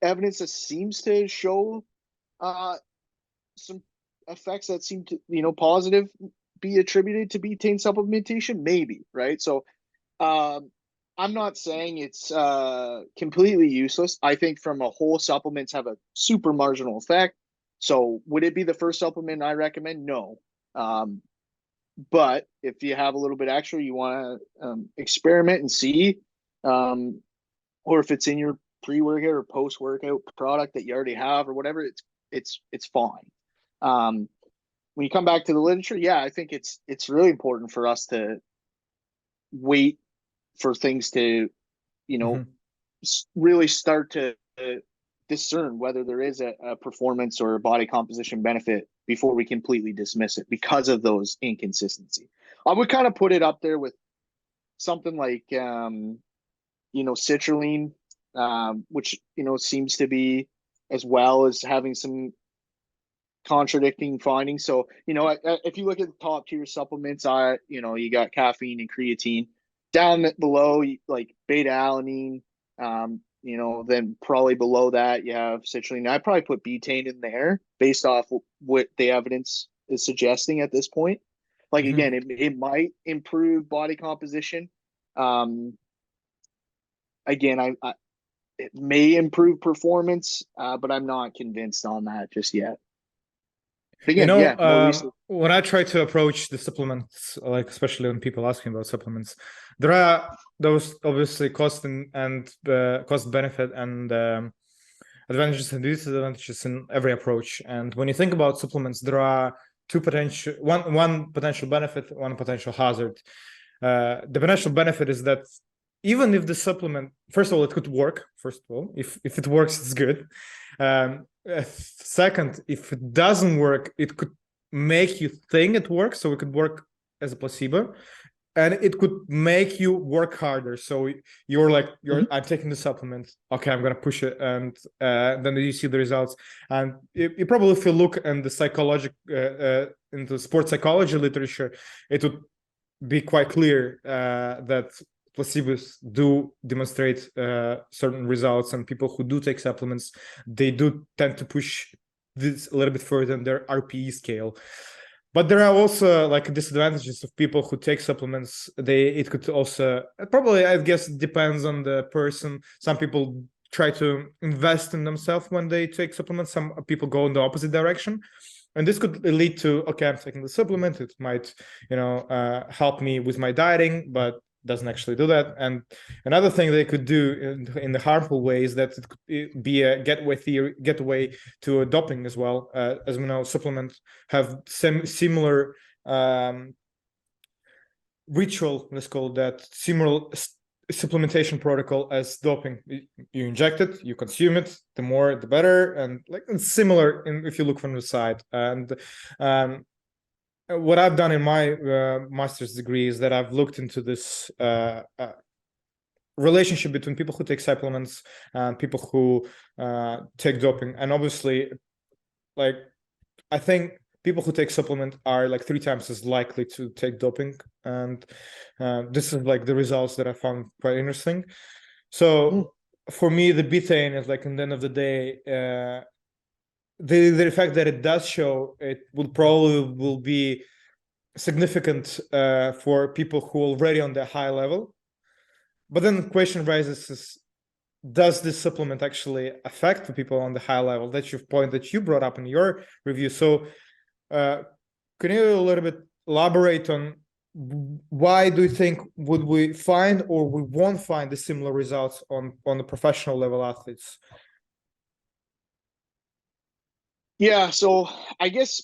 evidence that seems to show some effects that seem to, positive, be attributed to betaine supplementation, maybe, right? So I'm not saying it's completely useless. I think from a whole, supplements have a super marginal effect. So would it be the first supplement I recommend? No. But if you have a little bit extra, you want to experiment and see, or if it's in your pre-workout or post-workout product that you already have or whatever, it's fine. When you come back to the literature, I think it's really important for us to wait for things to, really start to discern whether there is a performance or a body composition benefit before we completely dismiss it because of those inconsistency. I would kind of put it up there with something like, citrulline, which, seems to be, as well as having some contradicting findings. So, if you look at the top tier supplements, you got caffeine and creatine. Down below, like beta-alanine, then probably below that you have citrulline. I'd probably put betaine in there based off what the evidence is suggesting at this point. Like, again, it might improve body composition. Again, it may improve performance, but I'm not convinced on that just yet. Again, when I try to approach the supplements, like especially when people ask me about supplements, there are those obviously cost and cost benefit and advantages and disadvantages in every approach. And when you think about supplements, there are one potential benefit, one potential hazard. The potential benefit is that even if the supplement, first of all, it could work. First of all, if it works, it's good. Second, if it doesn't work, it could make you think it works, so it could work as a placebo, and it could make you work harder. So you're like, I'm taking the supplement, okay, I'm gonna push it, and then you see the results. And you probably, if you look in the psychological into sports psychology literature, it would be quite clear that placebos do demonstrate certain results, and people who do take supplements, they do tend to push this a little bit further than their RPE scale. But there are also like disadvantages of people who take supplements. It could also, probably, I guess, depends on the person. Some people try to invest in themselves when they take supplements. Some people go in the opposite direction. And this could lead to, okay, I'm taking the supplement. It might, help me with my dieting, but doesn't actually do that. And another thing they could do in the harmful way is that it could be a getaway to doping as well. As we know, supplements have similar ritual, let's call that, similar supplementation protocol as doping. You inject it, you consume it, the more the better, and like it's similar if you look from the side. And what I've done in my master's degree is that I've looked into this relationship between people who take supplements and people who take doping. And obviously, like, I think people who take supplement are like 3 times as likely to take doping. And this is like the results that I found quite interesting. So for me, the betaine is like, at the end of the day, the fact that it does show, it will be significant for people who are already on the high level. But then the question rises is, does this supplement actually affect the people on the high level? That's your point that you brought up in your review. So can you a little bit elaborate on why do you think would we find or we won't find the similar results on the professional level athletes? Yeah, so I guess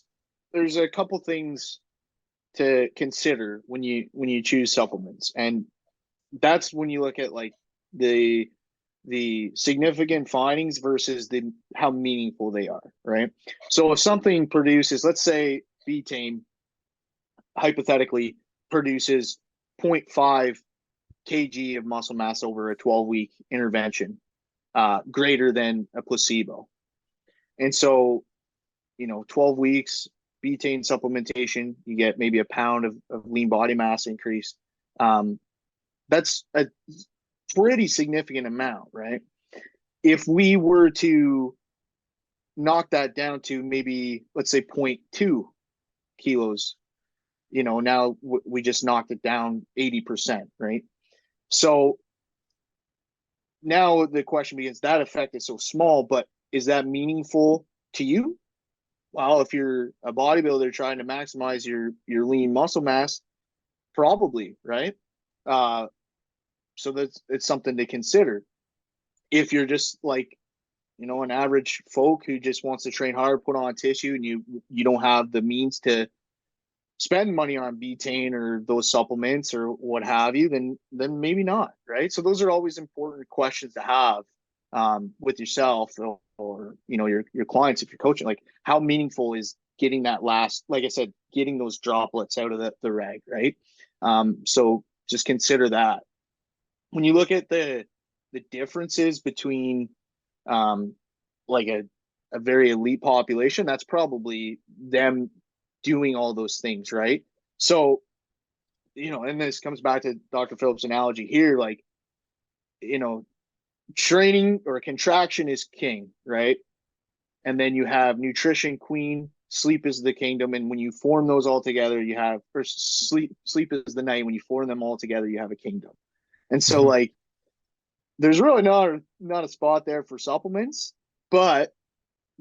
there's a couple things to consider when you choose supplements, and that's when you look at like the significant findings versus how meaningful they are, right? So if something produces, let's say betaine hypothetically produces 0.5 kg of muscle mass over a 12-week intervention, greater than a placebo. And so, 12 weeks, betaine supplementation, you get maybe a pound of lean body mass increase. That's a pretty significant amount, right? If we were to knock that down to maybe, let's say 0.2 kilos, now we just knocked it down 80%, right? So now the question begins, that effect is so small, but is that meaningful to you? Well, if you're a bodybuilder trying to maximize your lean muscle mass, probably, right? So it's something to consider. If you're just like, an average folk who just wants to train hard, put on tissue, and you don't have the means to spend money on betaine or those supplements or what have you, then maybe not, right? So those are always important questions to have with yourself or your clients if you're coaching. Like, how meaningful is getting that last, like I said, getting those droplets out of the rag, right? So just consider that. When you look at the differences between like a very elite population, that's probably them doing all those things, right? So, and this comes back to Dr. Phillips' analogy here, like, training or contraction is king, right? And then you have nutrition queen, sleep is the kingdom, and when you form those all together, you have, or sleep is the night. When you form them all together, you have a kingdom. And so, like, there's really not a spot there for supplements, but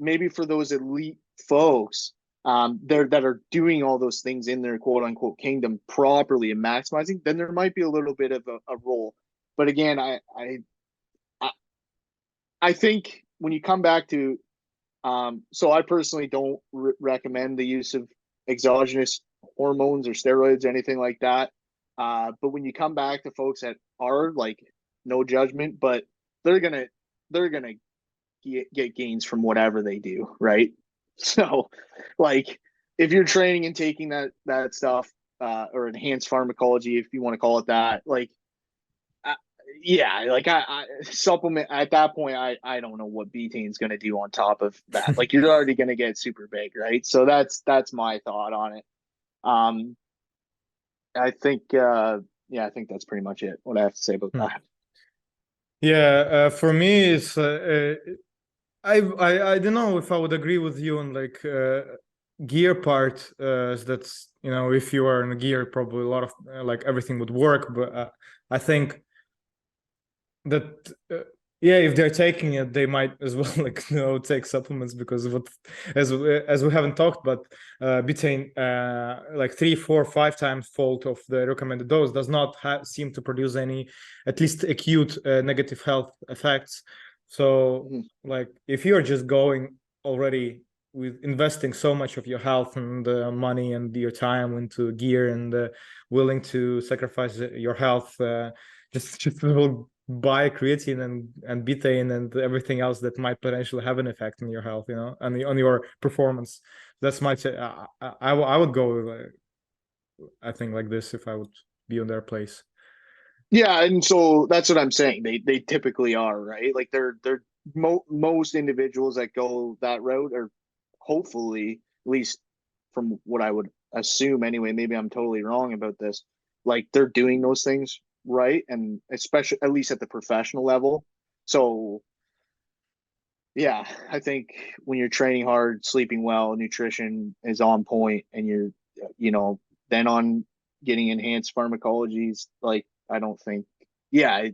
maybe for those elite folks that are doing all those things in their quote unquote kingdom properly and maximizing, then there might be a little bit of a role. But again, I think when you come back to, so I personally don't recommend the use of exogenous hormones or steroids or anything like that. But when you come back to folks that are, like, no judgment, but they're gonna get gains from whatever they do, right? So, like, if you're training and taking that stuff, or enhanced pharmacology, if you want to call it that, like, yeah, like I supplement at that point, I don't know what betaine's going to do on top of that. Like, you're already going to get super big, right? So that's my thought on it. I think I think that's pretty much it, what I have to say about that. Yeah, for me, it's I don't know if I would agree with you on like gear part. That's, if you are in a gear, probably a lot of like everything would work. But I think that Yeah, if they're taking it, they might as well take supplements, because of what, as we haven't talked, but betaine, like 3, 4, 5 times fold of the recommended dose does not seem to produce any, at least acute, negative health effects. So Mhm. like if you're just going already with investing so much of your health and money and your time into gear, and willing to sacrifice your health, just will buy creatine and betaine and everything else that might potentially have an effect on your health, and on your performance. That's my I would go, I think, like this if I would be on their place. Yeah, and so that's what I'm saying. They typically are, right? Like they're most individuals that go that route are hopefully, at least from what I would assume anyway, maybe I'm totally wrong about this, like they're doing those things right, and especially at least at the professional level. So yeah, I think when you're training hard, sleeping well, nutrition is on point, and you're, you know, then on getting enhanced pharmacologies, like I don't think, yeah,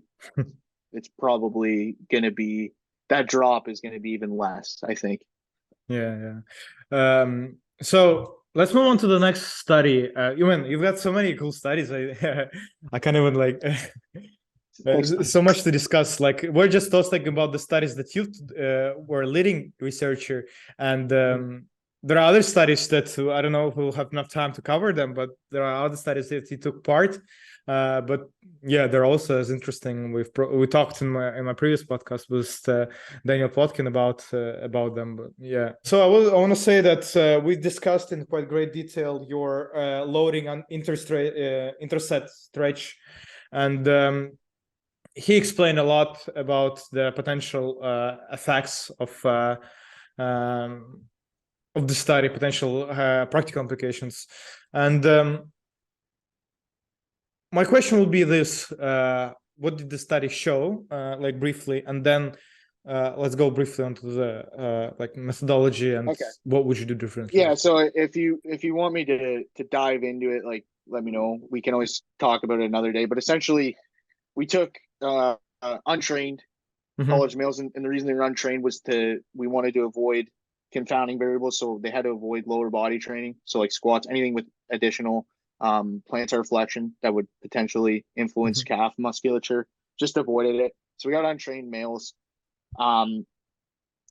it's probably going to be, that drop is going to be even less, I think. Yeah, yeah. So let's move on to the next study. You've got so many cool studies. I can't even Thanks, man. so much to discuss. Like we're just talking about the studies that you were leading researcher, and there are other studies that I don't know if we'll have enough time to cover them, but there are other studies that you took part. But yeah, they're also as interesting. We talked in my previous podcast with Daniel Plotkin about them. But yeah, so I want to say that we discussed in quite great detail your loading on interset stretch, and he explained a lot about the potential effects of the study, potential practical implications. And my question will be this: what did the study show, like briefly, and then let's go briefly onto the like methodology and Okay. what would you do differently? Yeah. So if you want me to dive into it, like let me know. We can always talk about it another day. But essentially, we took untrained Mm-hmm. college males, and the reason they were untrained was we wanted to avoid confounding variables, so they had to avoid lower body training, so like squats, anything with additional plantar flexion that would potentially influence Mm-hmm. calf musculature. Just avoided it. So we got untrained males, um,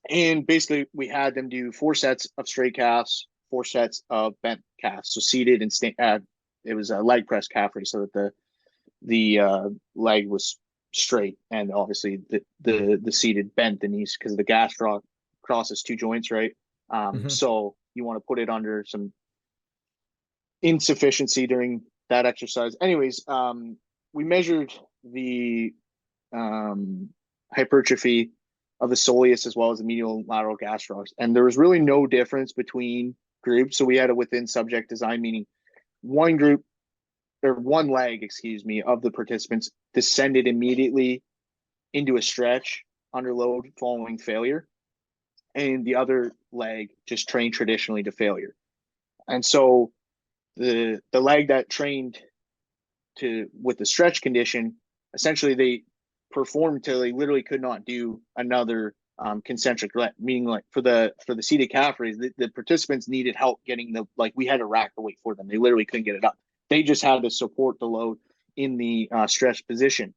and basically we had them do 4 sets of straight calves, 4 sets of bent calves, so seated and it was a leg press calf raise, so that the leg was straight, and obviously the seated bent the knees because the gastroc crosses 2 joints, right? Mm-hmm. So you want to put it under some insufficiency during that exercise. Anyways, we measured the um, hypertrophy of the soleus as well as the medial and lateral gastrocs, and there was really no difference between groups. So we had a within subject design, meaning one group or one leg, excuse me, of the participants descended immediately into a stretch under load following failure, and the other leg just trained traditionally to failure. And so the leg that trained to with the stretch condition, essentially they performed till they literally could not do another concentric, meaning like for the seated calf raise, the participants needed help getting we had to rack the weight for them. They literally couldn't get it up. They just had to support the load in the stretch position.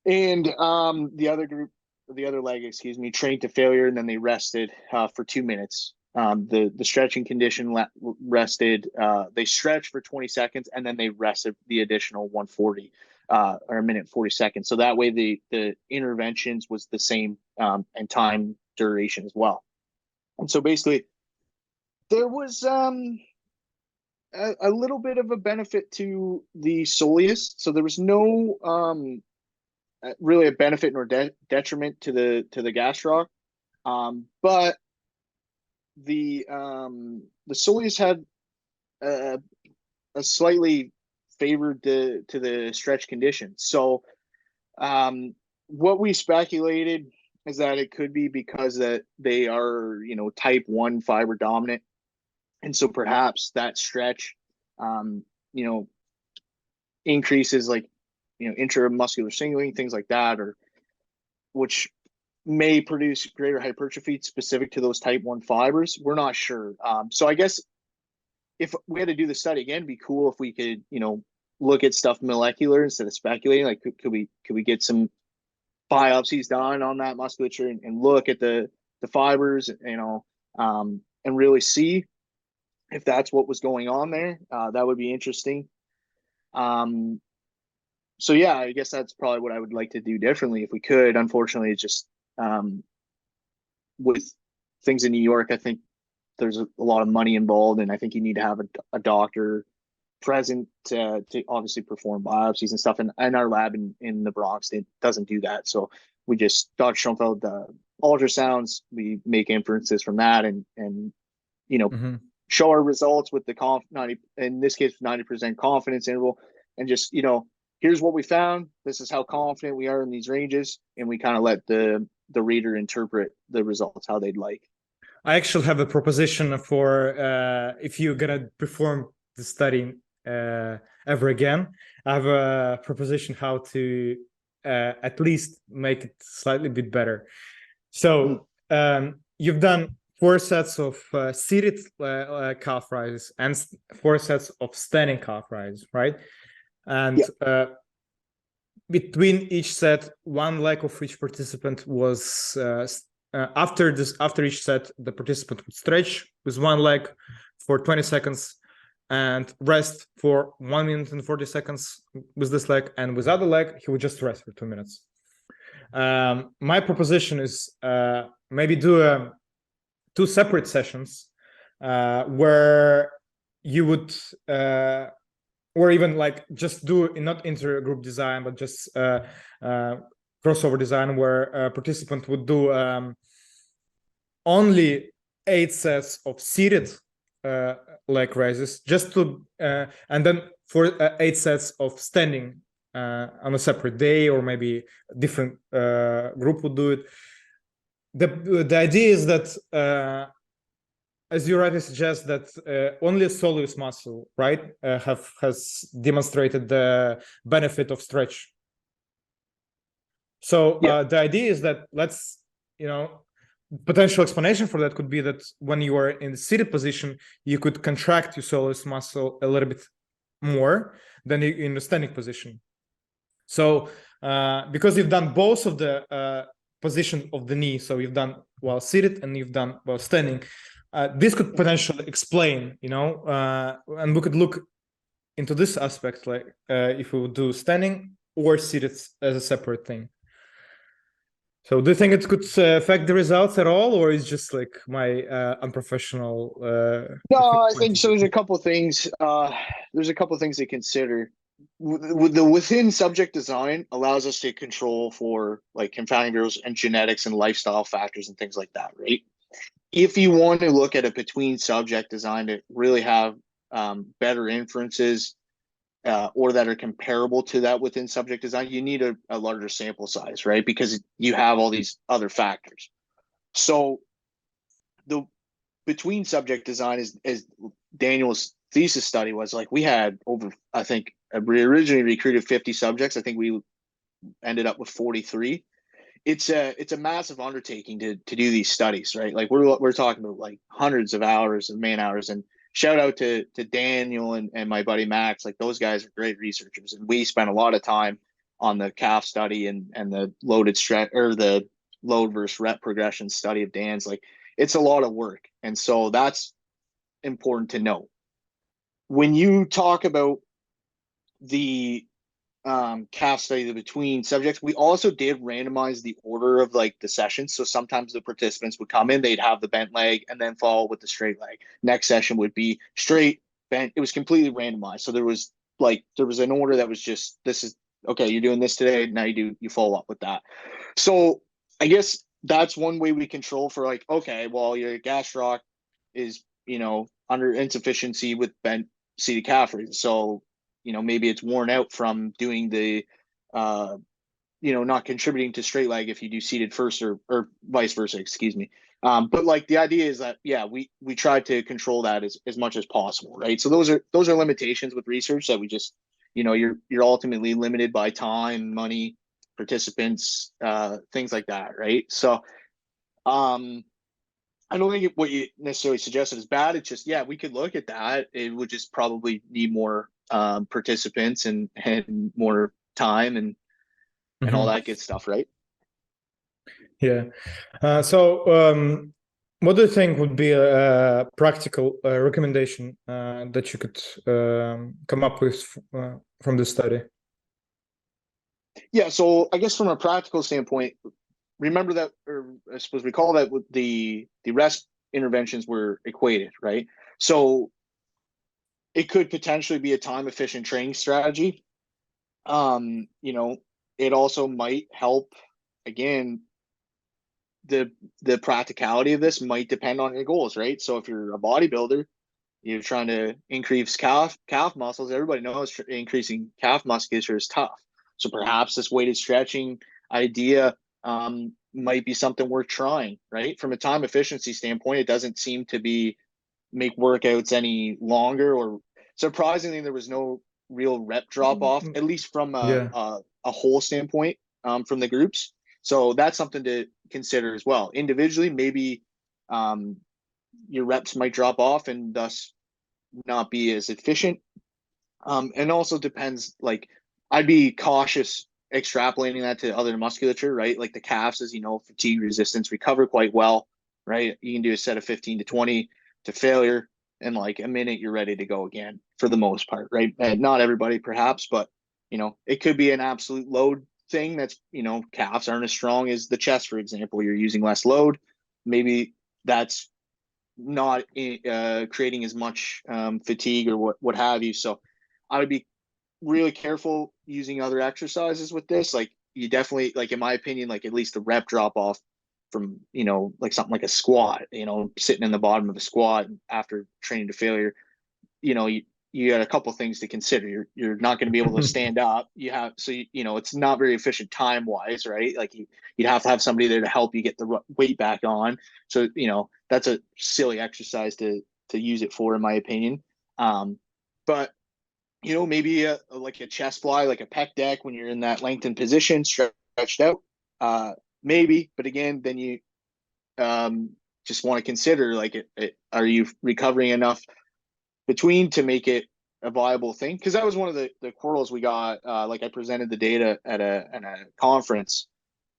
And the other leg, excuse me, trained to failure, and then they rested for 2 minutes. The stretching condition rested. They stretched for 20 seconds, and then they rested the additional 140 or a minute 40 seconds. So that way, the interventions was the same, and time duration as well. And so basically, there was a little bit of a benefit to the soleus. So there was no really a benefit nor detriment to the gastroc. But the soleus had a, a slightly favored to the stretch condition. So what we speculated is that it could be because that they are, type 1 fiber dominant, and so perhaps that stretch um, you know increases, like intramuscular signaling, things like that, or which may produce greater hypertrophy specific to those type 1 fibers. We're not sure. So I guess if we had to do the study again, it'd be cool if we could, look at stuff molecular instead of speculating. Like, could we get some biopsies done on that musculature and look at the fibers, and really see if that's what was going on there. That would be interesting. So yeah, I guess that's probably what I would like to do differently if we could. Unfortunately, it's just with things in New York, I think there's a lot of money involved, and I think you need to have a doctor present to obviously perform biopsies and stuff. And our lab in the Bronx, it doesn't do that. So we just, Dr. Schoenfeld, ultrasounds, we make inferences from that and Mm-hmm. show our results with the 90, in this case, 90% confidence interval, and just, here's what we found. This is how confident we are in these ranges. And we kind of let the reader interpret the results how they'd like. I actually have a proposition for if you're gonna perform the study ever again. I have a proposition how to at least make it slightly bit better. So you've done 4 sets of seated calf raises and 4 sets of standing calf raises, right? And between each set, 1 leg of each participant was after each set, the participant would stretch with 1 leg for 20 seconds and rest for 1 minute and 40 seconds with this leg, and with other leg he would just rest for 2 minutes. My proposition is maybe do 2 separate sessions where you would or even like just do not inter-group design, but just crossover design where a participant would do only 8 sets of seated leg raises, just to and then for 8 sets of standing on a separate day, or maybe a different group would do it. The idea is that as you rightly suggest, that only soleus muscle, right, has demonstrated the benefit of stretch. So the idea is that potential explanation for that could be that when you are in the seated position, you could contract your soleus muscle a little bit more than in the standing position. So because you've done both of the position of the knee, so you've done while seated and you've done while standing, this could potentially explain, and we could look into this aspect, like if we would do standing or seated as a separate thing. So do you think it could affect the results at all, or is just like my unprofessional? No, I think so. There's a couple things. There's a couple things to consider. With the within subject design allows us to control for like confounding variables and genetics and lifestyle factors and things like that, right? If you want to look at a between subject design to really have better inferences or that are comparable to that within subject design, you need a larger sample size, right? Because you have all these other factors. So the between subject design is, as Daniel's thesis study was, like, we had over, I think we originally recruited 50 subjects. I think we ended up with 43. It's a massive undertaking to do these studies, right? Like we're talking about like hundreds of hours of man hours. And shout out to Daniel and my buddy Max. Like, those guys are great researchers, and we spent a lot of time on the calf study and the loaded stretch, or the load versus rep progression study of Dan's. Like, it's a lot of work, and so that's important to know. When you talk about the calf study, the between subjects, we also did randomize the order of like the sessions. So sometimes the participants would come in, they'd have the bent leg and then follow with the straight leg. Next session would be straight, bent. It was completely randomized. So there was an order that was just, this is okay, you're doing this today, now you follow up with that. So I guess that's one way we control for, like, okay, well, your gastroc is under insufficiency with bent seated calf raises. So maybe it's worn out from doing the, not contributing to straight leg if you do seated first, or vice versa, excuse me. But like, the idea is that, we try to control that as much as possible, right? So those are limitations with research that we just, you're ultimately limited by time, money, participants, things like that, right? So I don't think what you necessarily suggested is bad. It's just, yeah, we could look at that. It would just probably need more participants and more time and all that good stuff, right? Yeah. What do you think would be a practical recommendation that you could come up with from this study? Yeah, so I guess from a practical standpoint, remember that, or I suppose recall that with the rest interventions were equated, right? So it could potentially be a time efficient training strategy. You know, it also might help, again, the practicality of this might depend on your goals, right? So if you're a bodybuilder, you're trying to increase calf muscles. Everybody knows increasing calf musculature is tough. So perhaps this weighted stretching idea might be something worth trying, right? From a time efficiency standpoint, it doesn't seem to be make workouts any longer, or surprisingly, there was no real rep drop off, at least from a whole standpoint from the groups. So that's something to consider as well. Individually, maybe your reps might drop off and thus not be as efficient. And also depends, like, I'd be cautious extrapolating that to other musculature, right? Like the calves, as you know, fatigue resistance recover quite well, right? You can do a set of 15 to 20 to failure, and like a minute you're ready to go again for the most part, right? And not everybody perhaps, but you know, it could be an absolute load thing that's, you know, calves aren't as strong as the chest, for example. You're using less load. Maybe that's not creating as much fatigue or what have you. So I would be really careful using other exercises with this. Like you definitely, like in my opinion, like at least the rep drop off from, you know, like something like a squat, you know, sitting in the bottom of a squat after training to failure, you know, you got a couple things to consider. You're not going to be able to stand up. You have, so you know, it's not very efficient time wise, right? Like you'd have to have somebody there to help you get the weight back on. So you know, that's a silly exercise to use it for, in my opinion. But you know, maybe like a chest fly, like a pec deck when you're in that lengthened position, stretched out. Maybe, but again, then you just want to consider like, are you recovering enough between to make it a viable thing? Because that was one of the quarrels we got. Like I presented the data at a conference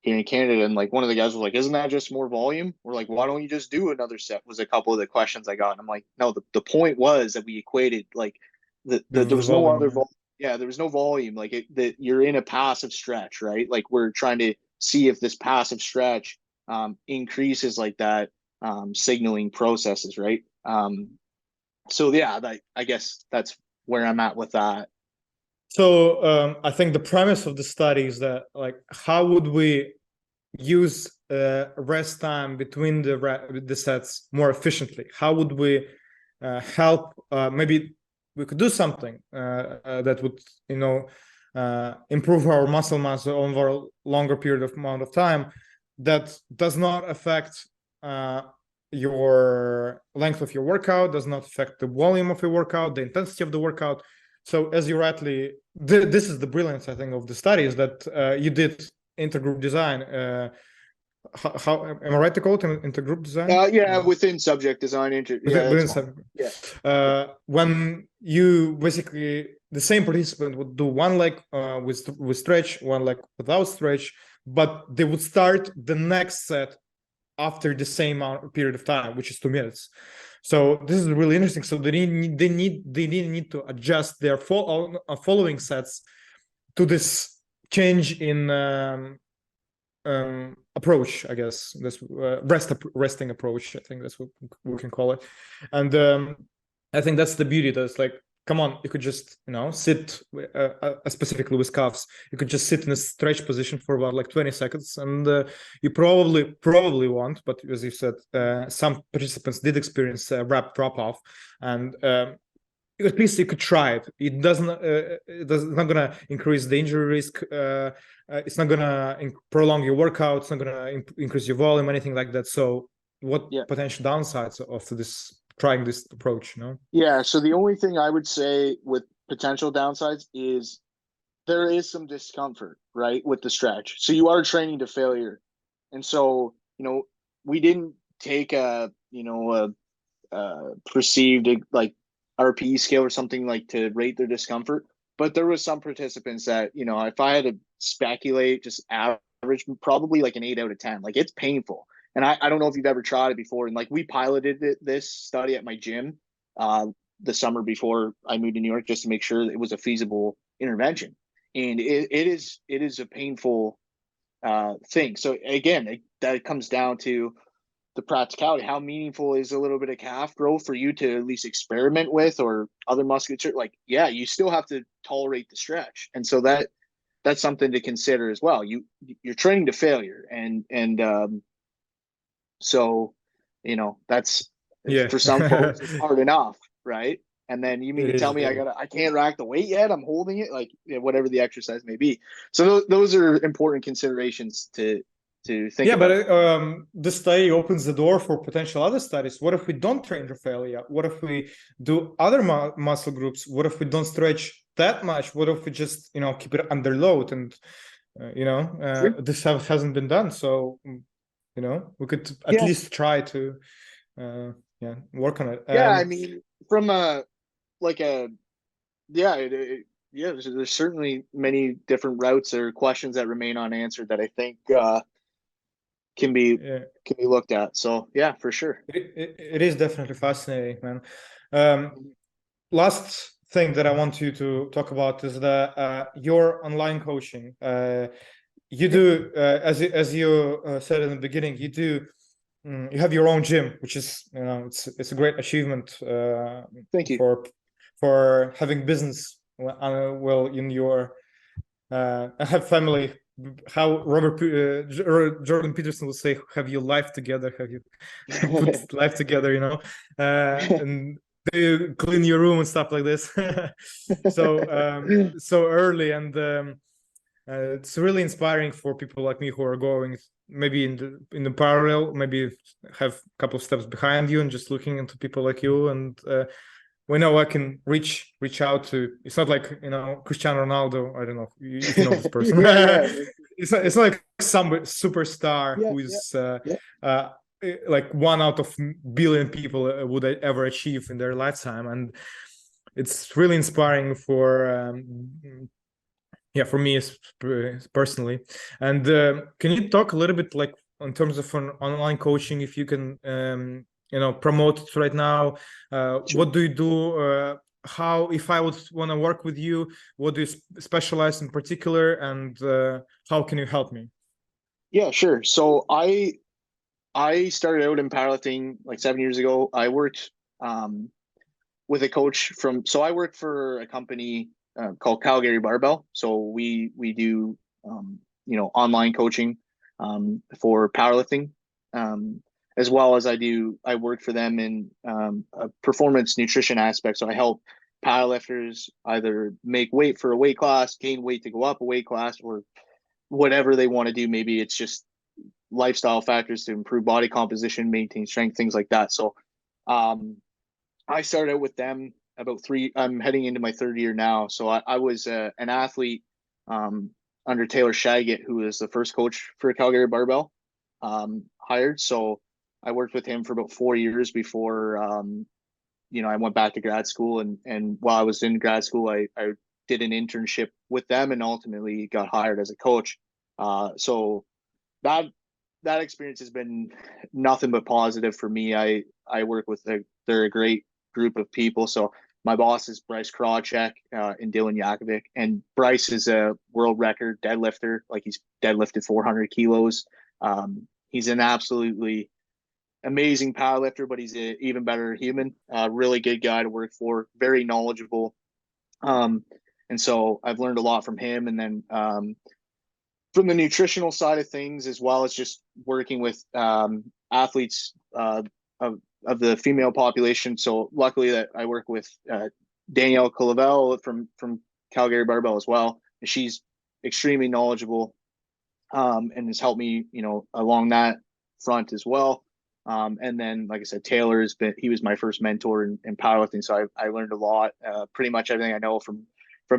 here in Canada, and like one of the guys was like, "Isn't that just more volume?" We're like, "Why don't you just do another set?" Was a couple of the questions I got, and I'm like, "No, the point was that we equated like there was no volume, other yeah, there was no volume. Like that you're in a passive stretch, right? Like we're trying to see if this passive stretch increases like that signaling processes, right? So yeah, I guess that's where I'm at with that. So I think the premise of the study is that, like, how would we use rest time between the sets more efficiently? How would we help? Maybe we could do something that would, you know, improve our muscle mass over a longer period of amount of time that does not affect your length of your workout, does not affect the volume of your workout, the intensity of the workout. So as you rightly, this is the brilliance, I think, of the study, is that you did intergroup design. How am I right to call it intergroup design? Yeah, within subject design. When you basically, the same participant would do one leg with stretch, one leg without stretch, but they would start the next set after the same period of time, which is 2 minutes. So this is really interesting. So they didn't need to adjust their following sets to this change in approach, I guess. This resting approach, I think that's what we can call it. And I think that's the beauty. That's like, come on, you could just, you know, sit, specifically with calves, you could just sit in a stretch position for about like 20 seconds, and you probably won't, but as you said, some participants did experience a rep drop off, and at least you could try it. It doesn't. It's not gonna increase the injury risk. It's not gonna prolong your workout. It's not gonna increase your volume, anything like that. So, what potential downsides of this trying this approach? You know? Yeah. So the only thing I would say with potential downsides is there is some discomfort, right, with the stretch. So you are training to failure. And so, we didn't take a perceived like RPE scale or something like to rate their discomfort. But there was some participants that, if I had to speculate, just average, probably like an 8 out of 10. Like it's painful. And I don't know if you've ever tried it before. And like we piloted this study at my gym the summer before I moved to New York just to make sure that it was a feasible intervention. And it is a painful thing. So again, that comes down to the practicality. How meaningful is a little bit of calf growth for you to at least experiment with, or other musculature? Like, yeah, you still have to tolerate the stretch. And so that's something to consider as well. You're training to failure. And so, that's, Yeah. for some folks, it's hard enough, right? And then you mean It to tell is. me I can't rack the weight yet? I'm holding it, like, whatever the exercise may be. So those are important considerations to think Yeah, about. but the study opens the door for potential other studies. What if we don't train for failure? What if we do other muscle groups? What if we don't stretch that much? What if we just, keep it under load? And, Sure. this hasn't been done. So, we could at Yeah. least try to, work on it. Yeah. I mean, from yeah, yeah, there's certainly many different routes or questions that remain unanswered that I think can be Yeah. can be looked at. So yeah, for sure. It is definitely fascinating, man. Last thing that I want you to talk about is the your online coaching. You do, as you said in the beginning, you have your own gym, which is, it's a great achievement Thank you. for having business well in your I have family. How Jordan Peterson will say, "Have you life together? Have you put life together?" And you clean your room and stuff like this. So early, and it's really inspiring for people like me who are going maybe in the parallel, maybe have a couple of steps behind you, and just looking into people like you. And we know I can reach out to. It's not like Cristiano Ronaldo. I don't know if you know this person. Yeah. It's not like some superstar Yeah. who Yeah. is Yeah. like one out of billion people would ever achieve in their lifetime. And it's really inspiring for for me personally. And can you talk a little bit, like, in terms of an online coaching, if you can promote it right now? Sure. What do you do? How, if I would want to work with you, what do you specialize in particular, and how can you help me? Yeah, sure. So I started out in powerlifting like 7 years ago. I worked with a coach so I work for a company called Calgary Barbell. So we do online coaching for powerlifting, as well as I work for them in a performance nutrition aspect. So I help powerlifters either make weight for a weight class, gain weight to go up a weight class, or whatever they want to do. Maybe it's just lifestyle factors to improve body composition, maintain strength, things like that. So um, I started out with them I'm heading into my third year now. So I was an athlete under Taylor Shaggett, who was the first coach for Calgary Barbell hired. So I worked with him for about 4 years before, I went back to grad school. And while I was in grad school, I did an internship with them and ultimately got hired as a coach. So that that experience has been nothing but positive for me. I work with they're a great group of people. So my boss is Bryce Krawcheck and Dylan Yakovic, and Bryce is a world record deadlifter. Like, he's deadlifted 400 kilos. He's an absolutely amazing powerlifter, but he's an even better human. Really good guy to work for. Very knowledgeable. And so I've learned a lot from him. And then from the nutritional side of things, as well as just working with athletes of the female population. So luckily that I work with Danielle Colavel from Calgary Barbell as well. And she's extremely knowledgeable and has helped me, along that front as well. And then, like I said, he was my first mentor in powerlifting. So I learned a lot, pretty much everything I know from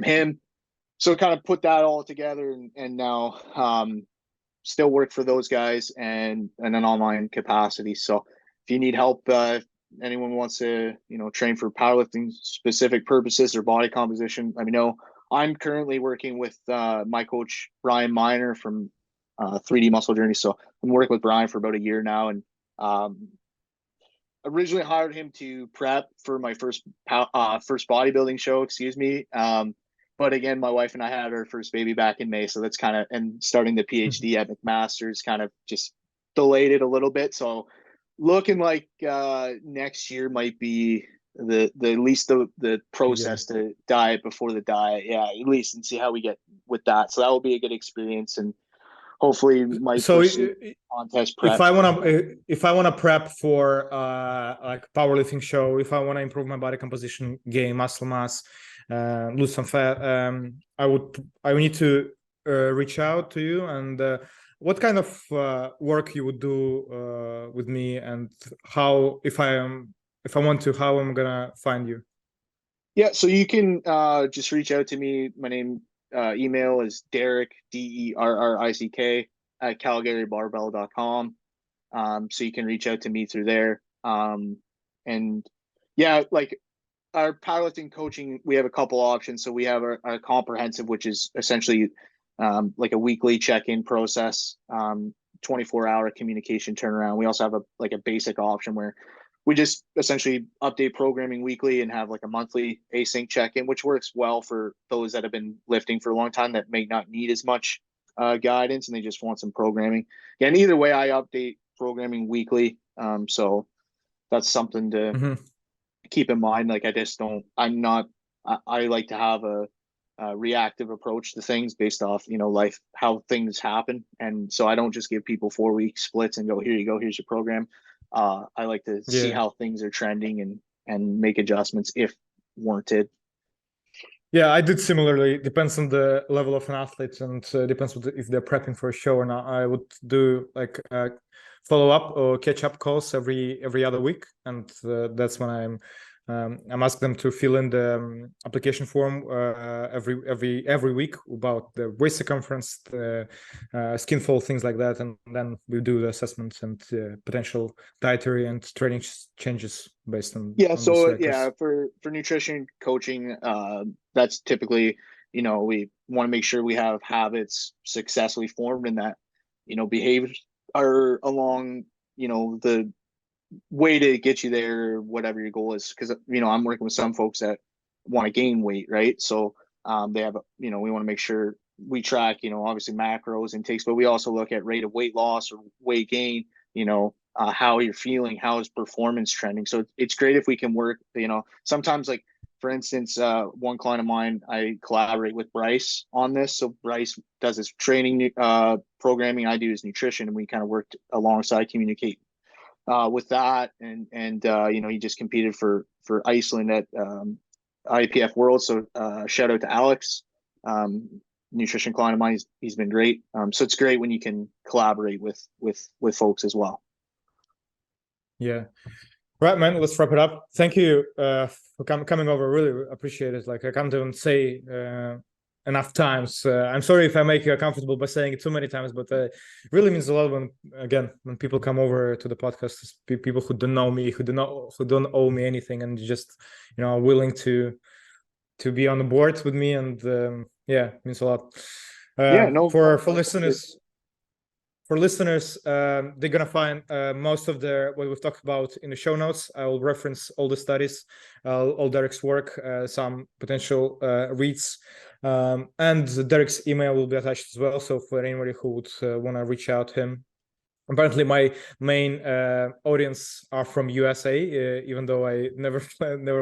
him. so kind of put that all together, and now still work for those guys and in an online capacity. So if you need help, if anyone wants to, train for powerlifting specific purposes or body composition, let me know. I'm currently working with my coach Brian Miner from 3D Muscle Journey. So I'm working with Brian for about a year now, and originally hired him to prep for my first bodybuilding show. Excuse me. But again, my wife and I had our first baby back in May, so that's kind of, and starting the PhD at McMaster's kind of just delayed it a little bit. So looking like next year might be the at least the process to diet before the diet, at least, and see how we get with that. So that will be a good experience, and hopefully might pursue contest prep. If I wanna prep for like powerlifting show, if I wanna improve my body composition, gain muscle mass, lose some fat, I would need to reach out to you. And what kind of work you would do with me, and how, if I want to, how I'm gonna find you? Yeah, so you can just reach out to me. My email is Derrick, DERRICK, at calgarybarbell.com. So you can reach out to me through there. And yeah, like our powerlifting coaching, we have a couple options. So we have our comprehensive, which is essentially like a weekly check-in process, 24-hour communication turnaround. We also have a basic option where we just essentially update programming weekly and have like a monthly async check-in, which works well for those that have been lifting for a long time that may not need as much guidance and they just want some programming. Yeah, and either way, I update programming weekly. So that's something to keep in mind. Like I like to have a reactive approach to things based off, life, how things happen. And so I don't just give people 4-week splits and go, here you go, here's your program. I like to see how things are trending and make adjustments if warranted. Yeah, I did similarly. Depends on the level of an athlete, and depends if they're prepping for a show or not. I would do like follow up or catch up calls every other week, and that's when I'm asked them to fill in the application form every week about the waist circumference, the skin fold, things like that, and then we do the assessments and potential dietary and training changes based on for nutrition coaching, that's typically, we want to make sure we have habits successfully formed and that behaviors are along the way to get you there, whatever your goal is. Because I'm working with some folks that want to gain weight, right? So they have we want to make sure we track obviously macros and takes, but we also look at rate of weight loss or weight gain, how you're feeling, how is performance trending. So it's great if we can work, sometimes, like for instance, one client of mine, I collaborate with Bryce on this. So Bryce does his training programming, I do his nutrition, and we kind of worked alongside, communicate with that. And he just competed for Iceland at IPF World. So shout out to Alex, nutrition client of mine. He's been great. So it's great when you can collaborate with folks as well. Yeah. Right, man. Let's wrap it up. Thank you for coming over. Really appreciate it. Like, I can't even say enough times. I'm sorry if I make you uncomfortable by saying it too many times, but it really means a lot when people come over to the podcast. People who don't know me, who don't owe me anything, and just are willing to be on the board with me, and it means a lot. For listeners. For listeners, they're gonna find most of what we've talked about in the show notes. I will reference all the studies, all Derrick's work, some potential reads, and Derrick's email will be attached as well. So for anybody who would want to reach out to him. Apparently, my main audience are from USA, even though I never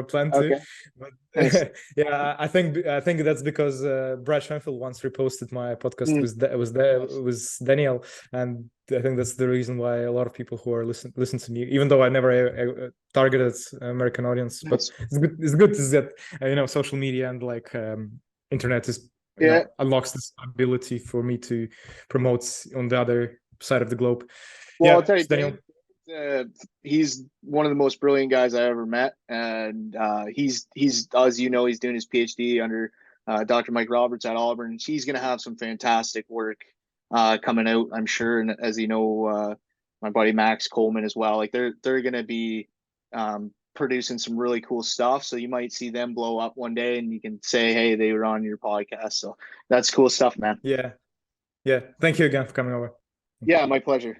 planned to. But, nice. Yeah, I think that's because Brad Schoenfeld once reposted my podcast with Daniel, and I think that's the reason why a lot of people who are listen to me, even though I never targeted American audience. But it's good that social media and internet is unlocks this ability for me to promote on the other side of the globe. Well, I'll tell you, Daniel, he's one of the most brilliant guys I ever met, and he's as he's doing his PhD under Dr. Mike Roberts at Auburn. He's going to have some fantastic work coming out, I'm sure. And as you know, my buddy Max Coleman as well. Like they're going to be producing some really cool stuff. So you might see them blow up one day, and you can say, "Hey, they were on your podcast." So that's cool stuff, man. Yeah. Yeah. Thank you again for coming over. Yeah, my pleasure.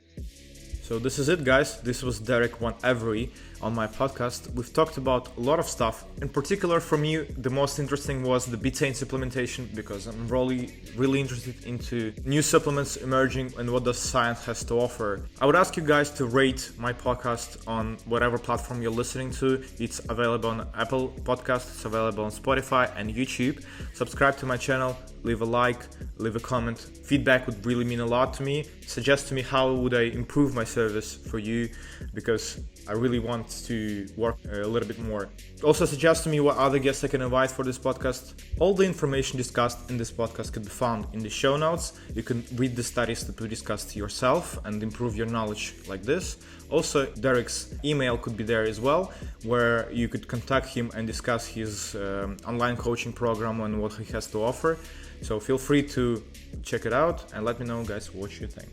So this is it, guys. This was Derrick W Every on my podcast. We've talked about a lot of stuff. In particular, for me, the most interesting was the betaine supplementation, because I'm really interested into new supplements emerging and what the science has to offer. I would ask you guys to rate my podcast on whatever platform you're listening to. It's available on Apple Podcasts, it's available on Spotify and YouTube. Subscribe to my channel, leave a like, leave a comment. Feedback would really mean a lot to me. Suggest to me how would I improve my service for you, because I really want to work a little bit more. Also suggest to me what other guests I can invite for this podcast. All the information discussed in this podcast can be found in the show notes. You can read the studies that we discussed yourself and improve your knowledge like this. Also, Derrick's email could be there as well, where you could contact him and discuss his online coaching program and what he has to offer. So feel free to check it out and let me know, guys, what you think.